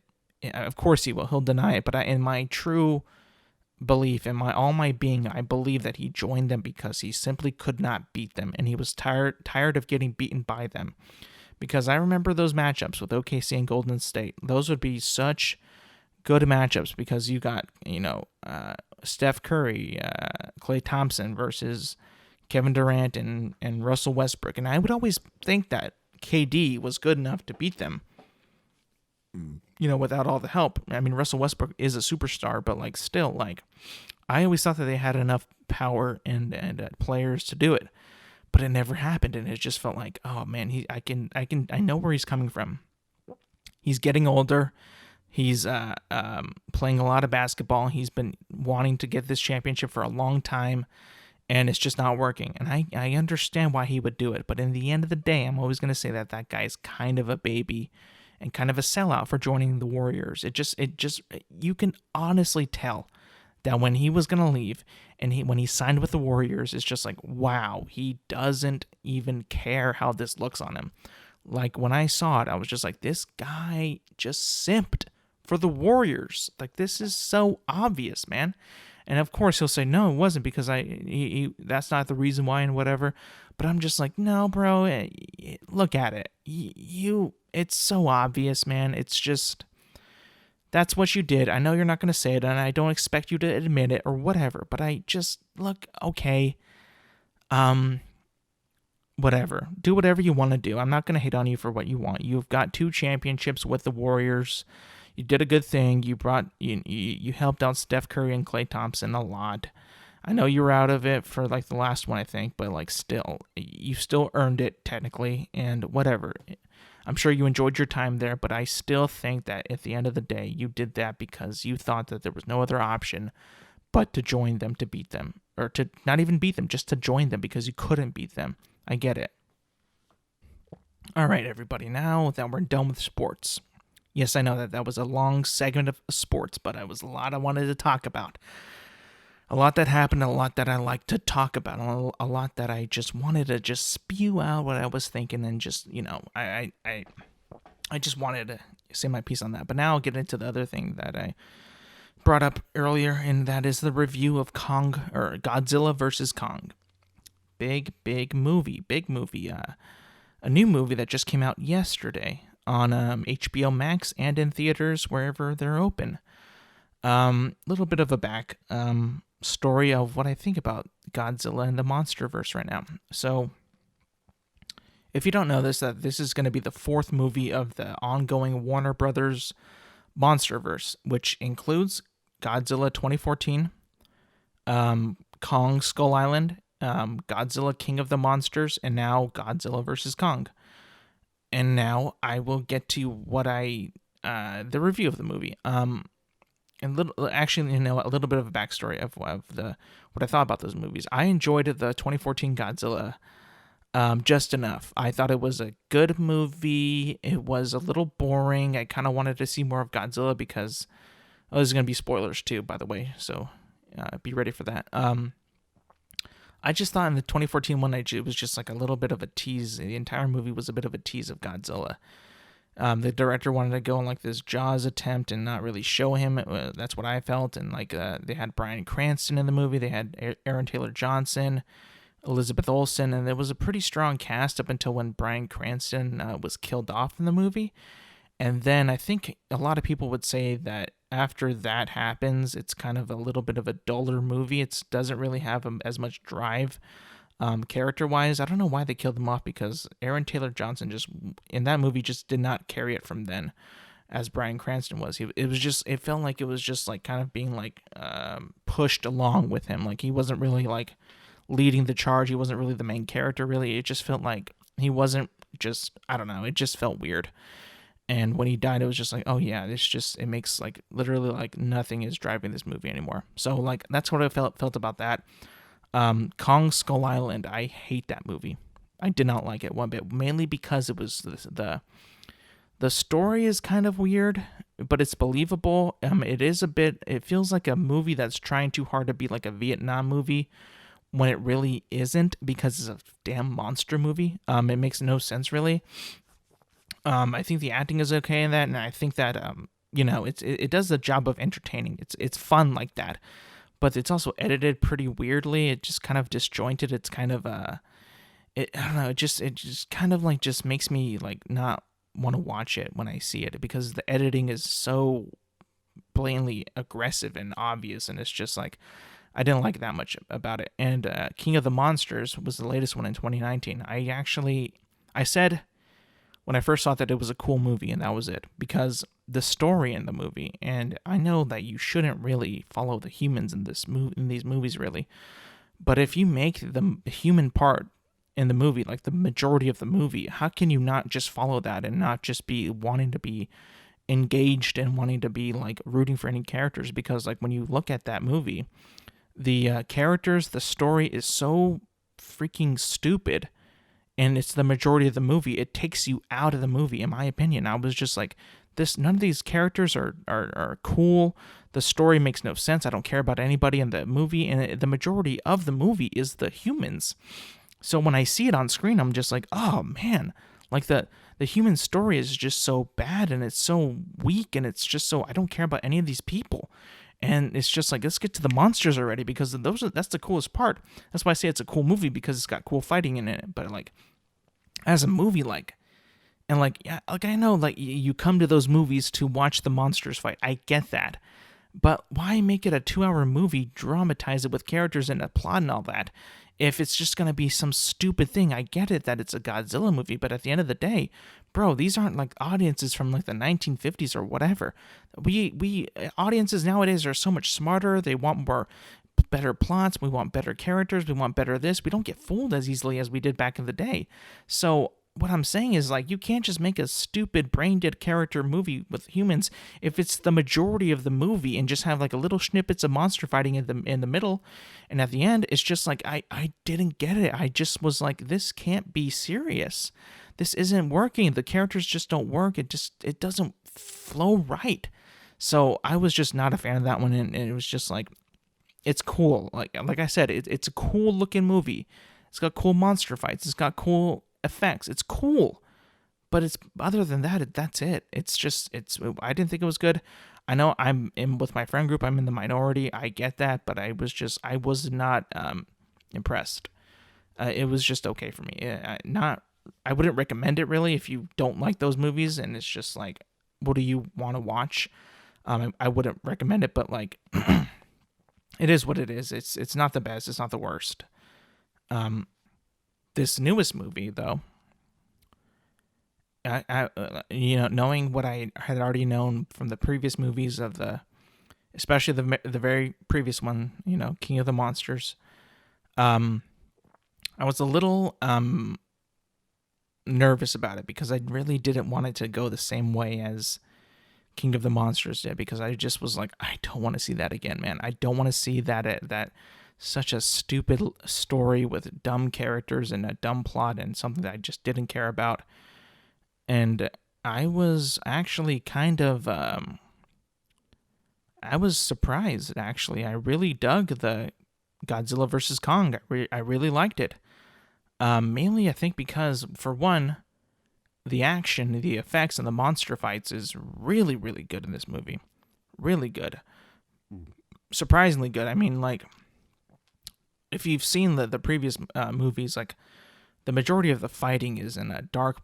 Of course he will. He'll deny it, but in my true belief, in all my being, I believe that he joined them because he simply could not beat them, and he was tired of getting beaten by them. Because I remember those matchups with OKC and Golden State. Those would be such good matchups because you got, Steph Curry, Klay Thompson versus Kevin Durant and Russell Westbrook, and I would always think that KD was good enough to beat them, without all the help. I mean, Russell Westbrook is a superstar, but like still, like I always thought that they had enough power and players to do it, but it never happened, and it just felt like, oh man, I know where he's coming from. He's getting older. He's playing a lot of basketball. He's been wanting to get this championship for a long time. And it's just not working. And I understand why he would do it. But in the end of the day, I'm always going to say that guy's kind of a baby and kind of a sellout for joining the Warriors. It just you can honestly tell that when he was going to leave and when he signed with the Warriors, it's just like, wow, he doesn't even care how this looks on him. Like when I saw it, I was just like, this guy just simped for the Warriors. Like this is so obvious, man. And of course he'll say, no, it wasn't because that's not the reason why and whatever. But I'm just like, no, bro, look at it. It's so obvious, man. It's just, that's what you did. I know you're not going to say it and I don't expect you to admit it or whatever. But I just, look, okay. Whatever. Do whatever you want to do. I'm not going to hate on you for what you want. You've got 2 championships with the Warriors. You did a good thing. You helped out Steph Curry and Klay Thompson a lot. I know you were out of it for like the last one, I think, but like still, you still earned it technically, and whatever. I'm sure you enjoyed your time there, but I still think that at the end of the day, you did that because you thought that there was no other option but to join them to beat them, or to not even beat them, just to join them because you couldn't beat them. I get it. All right, everybody, now that we're done with sports. Yes, I know that that was a long segment of sports, but it was a lot I wanted to talk about. A lot that happened, a lot that I like to talk about, a lot that I just wanted to just spew out what I was thinking, and just, I just wanted to say my piece on that. But now I'll get into the other thing that I brought up earlier, and that is the review of Godzilla versus Kong. Big movie. A new movie that just came out yesterday on HBO Max and in theaters wherever they're open. Little bit of a back story of what I think about Godzilla and the MonsterVerse right now. So, if you don't know this, that this is going to be the fourth movie of the ongoing Warner Brothers MonsterVerse, which includes Godzilla 2014, Kong Skull Island, Godzilla King of the Monsters, and now Godzilla vs. Kong. And now I will get to the review of the movie. A little bit of a backstory of what I thought about those movies. I enjoyed the 2014 Godzilla just enough. I thought it was a good movie. It was a little boring. I kind of wanted to see more of Godzilla because there's going to be spoilers too, by the way, so be ready for that. I just thought in the 2014 one, it was just like a little bit of a tease. The entire movie was a bit of a tease of Godzilla. The director wanted to go on like this Jaws attempt and not really show him. That's what I felt. And like they had Bryan Cranston in the movie. They had Aaron Taylor Johnson, Elizabeth Olsen, and there was a pretty strong cast up until when Bryan Cranston was killed off in the movie. And then I think a lot of people would say that after that happens, it's kind of a little bit of a duller movie. It doesn't really have as much drive. Character-wise, I don't know why they killed him off, because Aaron Taylor Johnson in that movie just did not carry it from then as Bryan Cranston was. It felt like it was just like kind of being like pushed along with him. Like he wasn't really like leading the charge. He wasn't really the main character, really. It just felt like he wasn't I don't know. It just felt weird. And when he died, it was just like, oh yeah, it makes like literally like nothing is driving this movie anymore. So like that's what I felt about that. Kong Skull Island, I hate that movie. I did not like it one bit, mainly because it was the story is kind of weird, but it's believable. It feels like a movie that's trying too hard to be like a Vietnam movie when it really isn't, because it's a damn monster movie. It makes no sense really. I think the acting is okay in that, and I think that it does the job of entertaining. It's fun like that. But it's also edited pretty weirdly. It just kind of disjointed. It's kind of I don't know. It just kind of like just makes me like not want to watch it when I see it, because the editing is so blatantly aggressive and obvious, and it's just like I didn't like that much about it. And King of the Monsters was the latest one in 2019. I said when I first thought that it was a cool movie, and that was it, because the story in the movie, and I know that you shouldn't really follow the humans in these movies really, but if you make the human part in the movie like the majority of the movie, how can you not just follow that and not just be wanting to be engaged and wanting to be like rooting for any characters? Because like when you look at that movie, the characters, the story is so freaking stupid, and it's the majority of the movie. It takes you out of the movie, in my opinion. I was just like, none of these characters are cool. The story makes no sense. I don't care about anybody in the movie, and the majority of the movie is the humans. So when I see it on screen, I'm just like, oh man, like the human story is just so bad, and it's so weak, and it's just so, I don't care about any of these people. And it's just like, let's get to the monsters already, because that's the coolest part. That's why I say it's a cool movie, because it's got cool fighting in it. But like, as a movie, like, and like, yeah, like I know, like you come to those movies to watch the monsters fight. I get that, but why make it a 2-hour movie, dramatize it with characters and a plot and all that, if it's just gonna be some stupid thing? I get it that it's a Godzilla movie, but at the end of the day, bro, these aren't like audiences from like the 1950s or whatever. We audiences nowadays are so much smarter. They want more better plots, we want better characters, we want better this. We don't get fooled as easily as we did back in the day. So what I'm saying is, like, you can't just make a stupid brain dead character movie with humans if it's the majority of the movie and just have like a little snippets of monster fighting in the middle, and at the end it's just like I didn't get it. I just was like, this can't be serious. This isn't working. The characters just don't work. It doesn't flow right. So I was just not a fan of that one, and it was just like, it's cool. Like I said, it's a cool looking movie. It's got cool monster fights. It's got cool effects. It's cool, but it's other than that, that's it. I didn't think it was good. I know I'm in with my friend group. I'm in the minority. I get that, but I was not impressed. It was just okay for me. I wouldn't recommend it really if you don't like those movies, and it's just like, what do you want to watch? I wouldn't recommend it, but like, it is what it is. It's not the best. It's not the worst. This newest movie, though, knowing what I had already known from the previous movies especially the very previous one, King of the Monsters, I was a little nervous about it because I really didn't want it to go the same way as King of the Monsters did, because I just was like, I don't want to see that again, man. I don't want to see that such a stupid story with dumb characters and a dumb plot and something that I just didn't care about. And I was actually kind of, I was surprised, actually. I really dug the Godzilla vs. Kong. I really liked it. Mainly, I think, because, for one, the action, the effects, and the monster fights is really, really good in this movie. Really good. Surprisingly good. I mean, like, if you've seen the previous movies, like, the majority of the fighting is in a dark,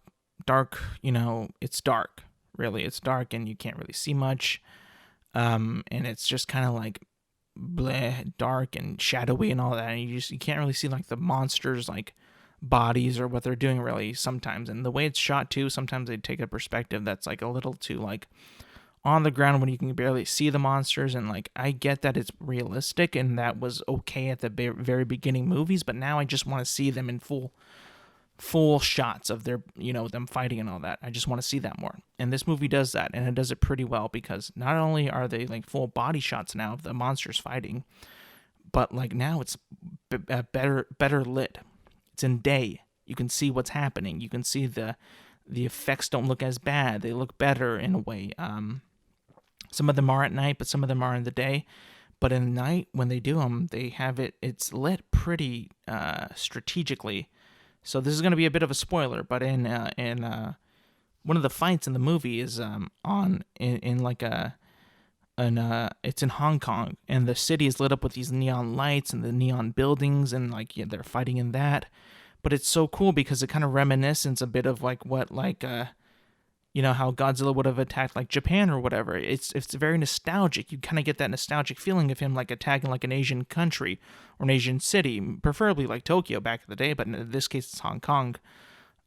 it's dark, really. It's dark, and you can't really see much. And it's just kind of like bleh, dark and shadowy and all that. And you can't really see, like, the monsters, like, bodies or what they're doing, really, sometimes. And the way it's shot, too, sometimes they take a perspective that's, like, a little too, like, on the ground when you can barely see the monsters. And, like, I get that it's realistic and that was okay at the very beginning movies, but now I just want to see them in full shots of their, them fighting and all that. I just want to see that more. And this movie does that, and it does it pretty well, because not only are they, like, full body shots now of the monsters fighting, but, like, now it's better lit. It's in day. You can see what's happening. You can see the effects don't look as bad. They look better in a way. Some of them are at night, but some of them are in the day. But in the night, when they do them, they have it's lit pretty strategically. So this is going to be a bit of a spoiler, but in one of the fights in the movie is it's in Hong Kong, and the city is lit up with these neon lights and the neon buildings, and like, yeah, they're fighting in that. But it's so cool because it kind of reminiscence a bit of like what, like, how Godzilla would have attacked, like, Japan or whatever. It's very nostalgic. You kind of get that nostalgic feeling of him, like, attacking, like, an Asian country or an Asian city, preferably like Tokyo back in the day, but in this case it's Hong Kong.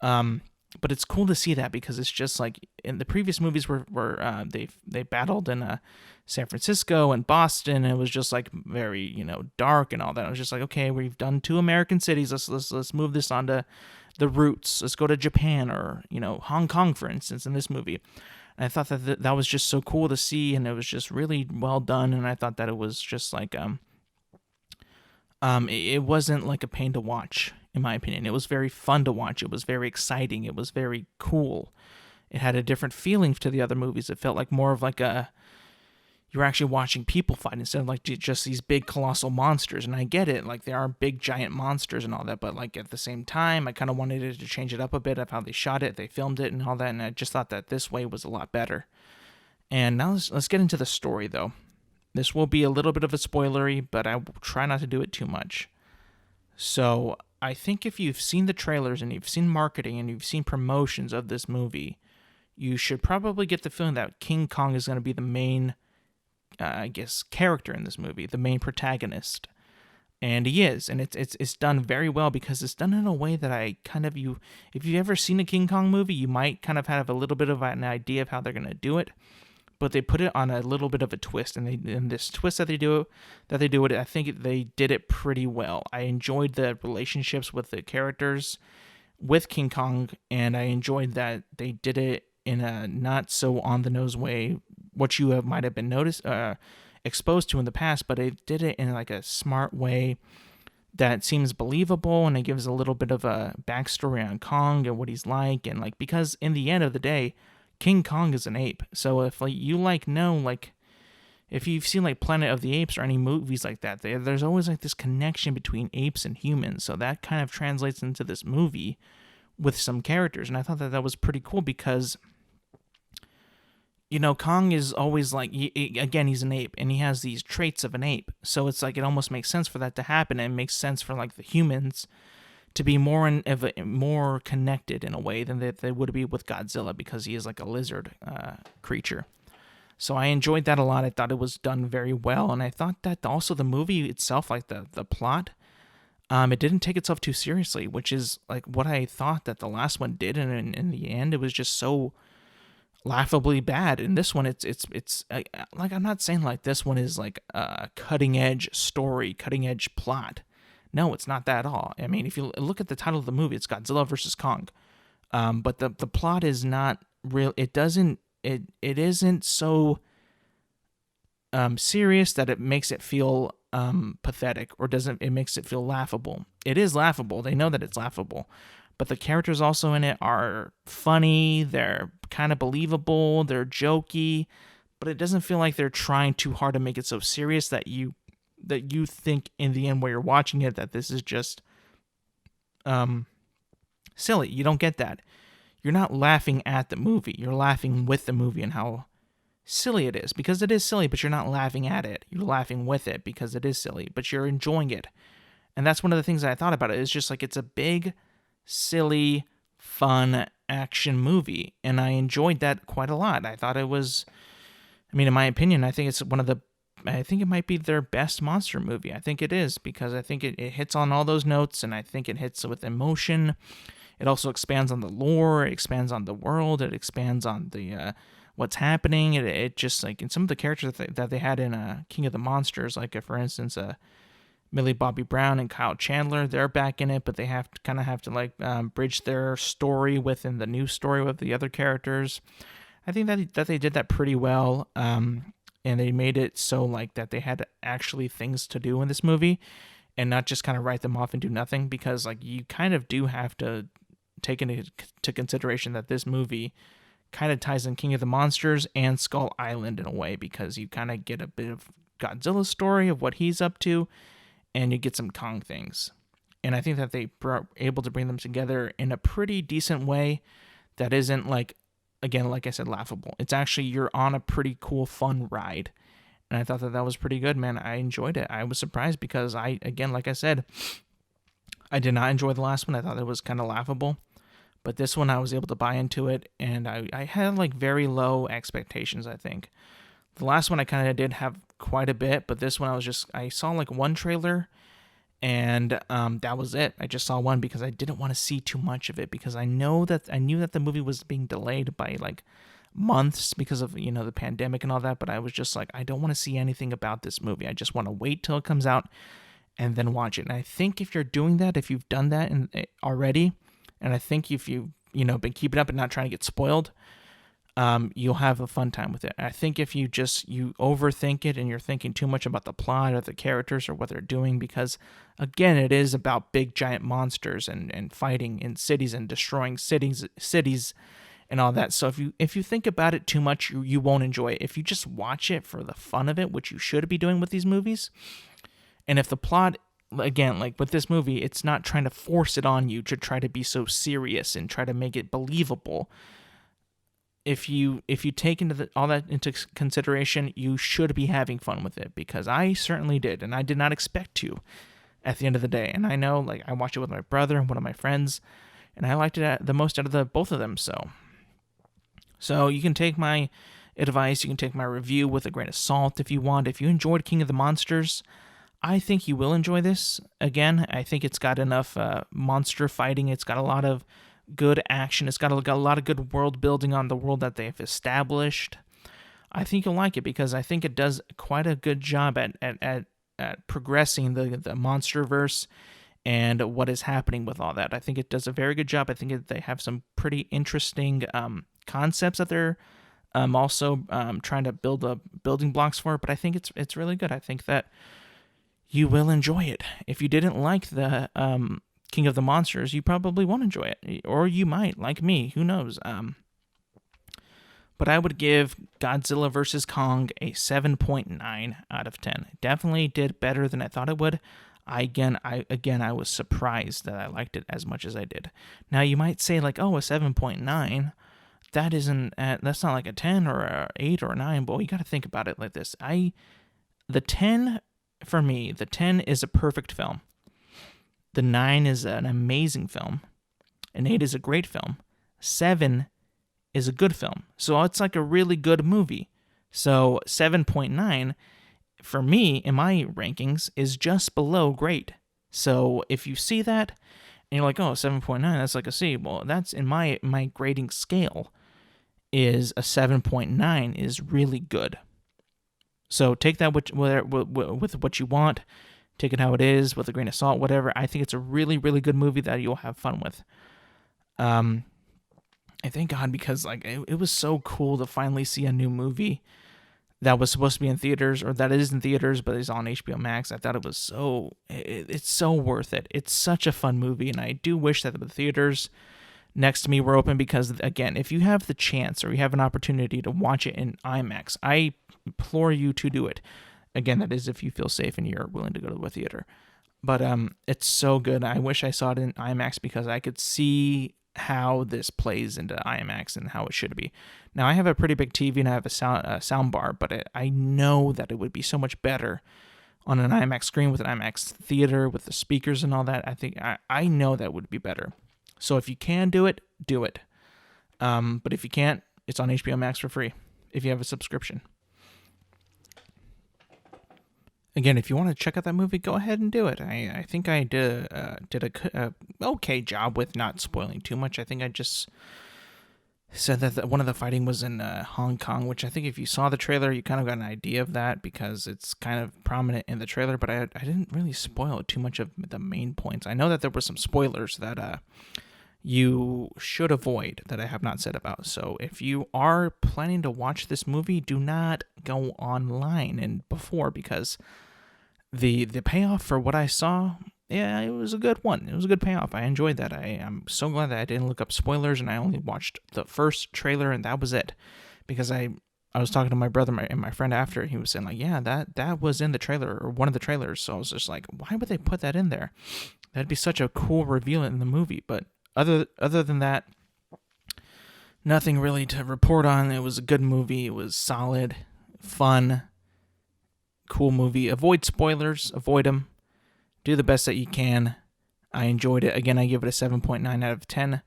But it's cool to see that, because it's just like, in the previous movies where they battled in San Francisco and Boston, and it was just like very, dark and all that. It was just like, okay, we've done 2 American cities. Let's move this on to the roots. Let's go to Japan or, Hong Kong, for instance, in this movie. And I thought that was just so cool to see, and it was just really well done. And I thought that it was just like, it wasn't like a pain to watch, in my opinion. It was very fun to watch. It was very exciting. It was very cool. It had a different feeling to the other movies. It felt like more of like you're actually watching people fight instead of like just these big colossal monsters. And I get it, like, there are big giant monsters and all that, but like at the same time, I kind of wanted it to change it up a bit of how they shot it, they filmed it and all that, and I just thought that this way was a lot better. And now let's get into the story, though. This will be a little bit of a spoilery, but I will try not to do it too much. So I think if you've seen the trailers and you've seen marketing and you've seen promotions of this movie, you should probably get the feeling that King Kong is going to be the main, character in this movie, the main protagonist. And he is, and it's done very well, because it's done in a way that if you've ever seen a King Kong movie, you might kind of have a little bit of an idea of how they're going to do it. but they put it on a little bit of a twist, and this twist that they do it, I think they did it pretty well. I enjoyed the relationships with the characters with King Kong, and I enjoyed that they did it in a not so on the nose way, what you might have been exposed to in the past, but they did it in like a smart way that seems believable, and it gives a little bit of a backstory on Kong and what he's like, and like, because in the end of the day, King Kong is an ape. So if like you if you've seen like Planet of the Apes or any movies like that, there's always like this connection between apes and humans. So that kind of translates into this movie with some characters, and I thought that was pretty cool because, Kong is always like, again, he's an ape, and he has these traits of an ape. So it's like, it almost makes sense for that to happen, and it makes sense for like the humans to be more connected in a way than they would be with Godzilla, because he is like a lizard creature. So I enjoyed that a lot. I thought it was done very well, and I thought that also the movie itself, like the plot, it didn't take itself too seriously, which is like what I thought that the last one did, and in the end, it was just so laughably bad. In this one, it's like, I'm not saying like this one is like a cutting edge story, cutting edge plot. No, it's not that at all. I mean, if you look at the title of the movie, it's Godzilla versus Kong, but the plot is not real. It isn't so serious that it makes it feel pathetic, or it makes it feel laughable. It is laughable. They know that it's laughable. But the characters also in it are funny, they're kind of believable, they're jokey, but it doesn't feel like they're trying too hard to make it so serious that you think in the end while you're watching it that this is just silly. You don't get that. You're not laughing at the movie, you're laughing with the movie and how silly it is, because it is silly, but you're not laughing at it. You're laughing with it because it is silly, but you're enjoying it. And that's one of the things that I thought about it. It's just like, it's a big, silly, fun action movie, and I enjoyed that quite a lot. I thought it was, in my opinion, I think it might be their best monster movie. I think it is, because I think it hits on all those notes, and I think it hits with emotion. It also expands on the lore, it expands on the world, it expands on the what's happening. It just, like, in some of the characters that they had in King of the Monsters, like for instance, Millie Bobby Brown and Kyle Chandler, they're back in it, but they have to bridge their story within the new story with the other characters. I think that they did that pretty well, and they made it so like that they had actually things to do in this movie, and not just kind of write them off and do nothing, because like you kind of do have to take into consideration that this movie kind of ties in King of the Monsters and Skull Island in a way, because you kind of get a bit of Godzilla's story of what he's up to, and you get some Kong things. And I think that they were able to bring them together in a pretty decent way that isn't, like, again, like I said, laughable. It's actually, you're on a pretty cool, fun ride. And I thought that was pretty good, man. I enjoyed it. I was surprised because like I said, I did not enjoy the last one. I thought it was kind of laughable. But this one, I was able to buy into it, and I had, like, very low expectations, I think. The last one I kind of did have quite a bit, but this one I saw like one trailer, and that was it. I just saw one because I didn't want to see too much of it, because I knew that the movie was being delayed by like months because of the pandemic and all that, but I was just like, I don't want to see anything about this movie. I just want to wait till it comes out and then watch it. And I think if you're doing that, if you've done that already, and I think if you've been keeping up and not trying to get spoiled, you'll have a fun time with it. I think if you overthink it and you're thinking too much about the plot or the characters or what they're doing, because again, it is about big giant monsters and fighting in cities and destroying cities and all that. So if you think about it too much, you won't enjoy it. If you just watch it for the fun of it, which you should be doing with these movies, and if the plot, again, like with this movie, it's not trying to force it on you to try to be so serious and try to make it believable. If you take all that into consideration, you should be having fun with it, because I certainly did, and I did not expect to at the end of the day. And I know, like, I watched it with my brother and one of my friends, and I liked it the most out of the both of them. So you can take my advice, you can take my review with a grain of salt if you want. If you enjoyed King of the Monsters, I think you will enjoy this. Again, I think it's got enough monster fighting. It's got a lot of good action. It's got a lot of good world building on the world that they've established. I think you'll like it because I think it does quite a good job at progressing the MonsterVerse and what is happening with all that. I think it does a very good job. I think they have some pretty interesting concepts that they're also trying to build building blocks for, but I think it's really good. I think that you will enjoy it. If you didn't like the King of the Monsters, you probably won't enjoy it, or you might, like me. Who knows? But I would give Godzilla vs. Kong a 7.9 out of 10. It definitely did better than I thought it would. I was surprised that I liked it as much as I did. Now you might say like, oh, a 7.9. That's not like a 10 or a 8 or a 9. But you got to think about it like this. The 10 is a perfect film. The 9 is an amazing film. An 8 is a great film. 7 is a good film. So it's like a really good movie. So 7.9 for me in my rankings is just below great. So if you see that and you're like, oh, 7.9, that's like a C. Well, that's in my grading scale is a 7.9 is really good. So take that with what you want. Take it how it is, with a grain of salt, whatever. I think it's a really, really good movie that you'll have fun with. I thank God because like it was so cool to finally see a new movie that was supposed to be in theaters, or that is in theaters, but is on HBO Max. I thought it was it's so worth it. It's such a fun movie, and I do wish that the theaters next to me were open because, again, if you have the chance or you have an opportunity to watch it in IMAX, I implore you to do it. Again, that is if you feel safe and you're willing to go to a theater. But it's so good. I wish I saw it in IMAX because I could see how this plays into IMAX and how it should be. Now, I have a pretty big TV and I have a sound bar, but I know that it would be so much better on an IMAX screen with an IMAX theater with the speakers and all that. I know that would be better. So if you can do it, do it. But if you can't, it's on HBO Max for free if you have a subscription. Again, if you want to check out that movie, go ahead and do it. I think I did a okay job with not spoiling too much. I think I just said that one of the fighting was in Hong Kong, which I think if you saw the trailer, you kind of got an idea of that because it's kind of prominent in the trailer, but I didn't really spoil too much of the main points. I know that there were some spoilers that you should avoid that I have not said about. So if you are planning to watch this movie, do not go online and before, because the payoff for what I saw, yeah, it was a good one. It was a good payoff. I enjoyed that. I'm so glad that I didn't look up spoilers and I only watched the first trailer and that was it. Because I was talking to my brother and my friend after, he was saying like, yeah, that was in the trailer or one of the trailers. So I was just like, why would they put that in there? That'd be such a cool reveal in the movie. But other than that, nothing really to report on. It was a good movie. It was solid, fun, cool movie. Avoid spoilers. Avoid them. Do the best that you can. I enjoyed it. Again, I give it a 7.9 out of 10.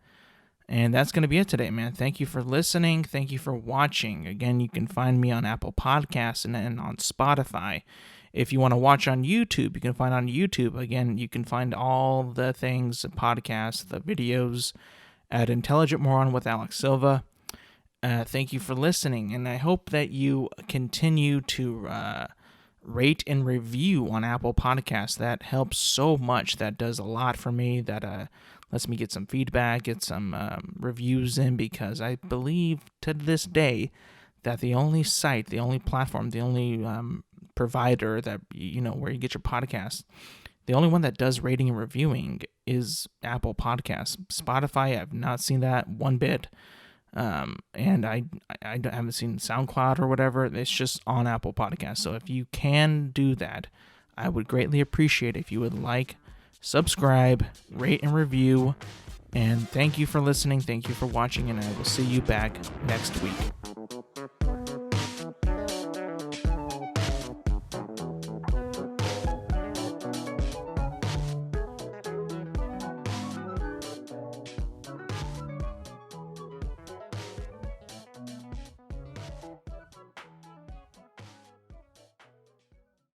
And that's going to be it today, man. Thank you for listening. Thank you for watching. Again, you can find me on Apple Podcasts and on Spotify. If you want to watch on YouTube, you can find on YouTube. Again, you can find all the things, the podcasts, the videos at Intelligent Moron with Alex Silva. Thank you for listening, and I hope that you continue to rate and review on Apple Podcasts. That helps so much. That does a lot for me. That lets me get some feedback, get some reviews in, because I believe to this day that the only site, the only platform, the only provider that, where you get your podcasts, the only one that does rating and reviewing is Apple Podcasts. Spotify, I've not seen that one bit. And I haven't seen SoundCloud or whatever. It's just on Apple Podcasts. So if you can do that, I would greatly appreciate if you would like, subscribe, rate, and review. And thank you for listening. Thank you for watching. And I will see you back next week.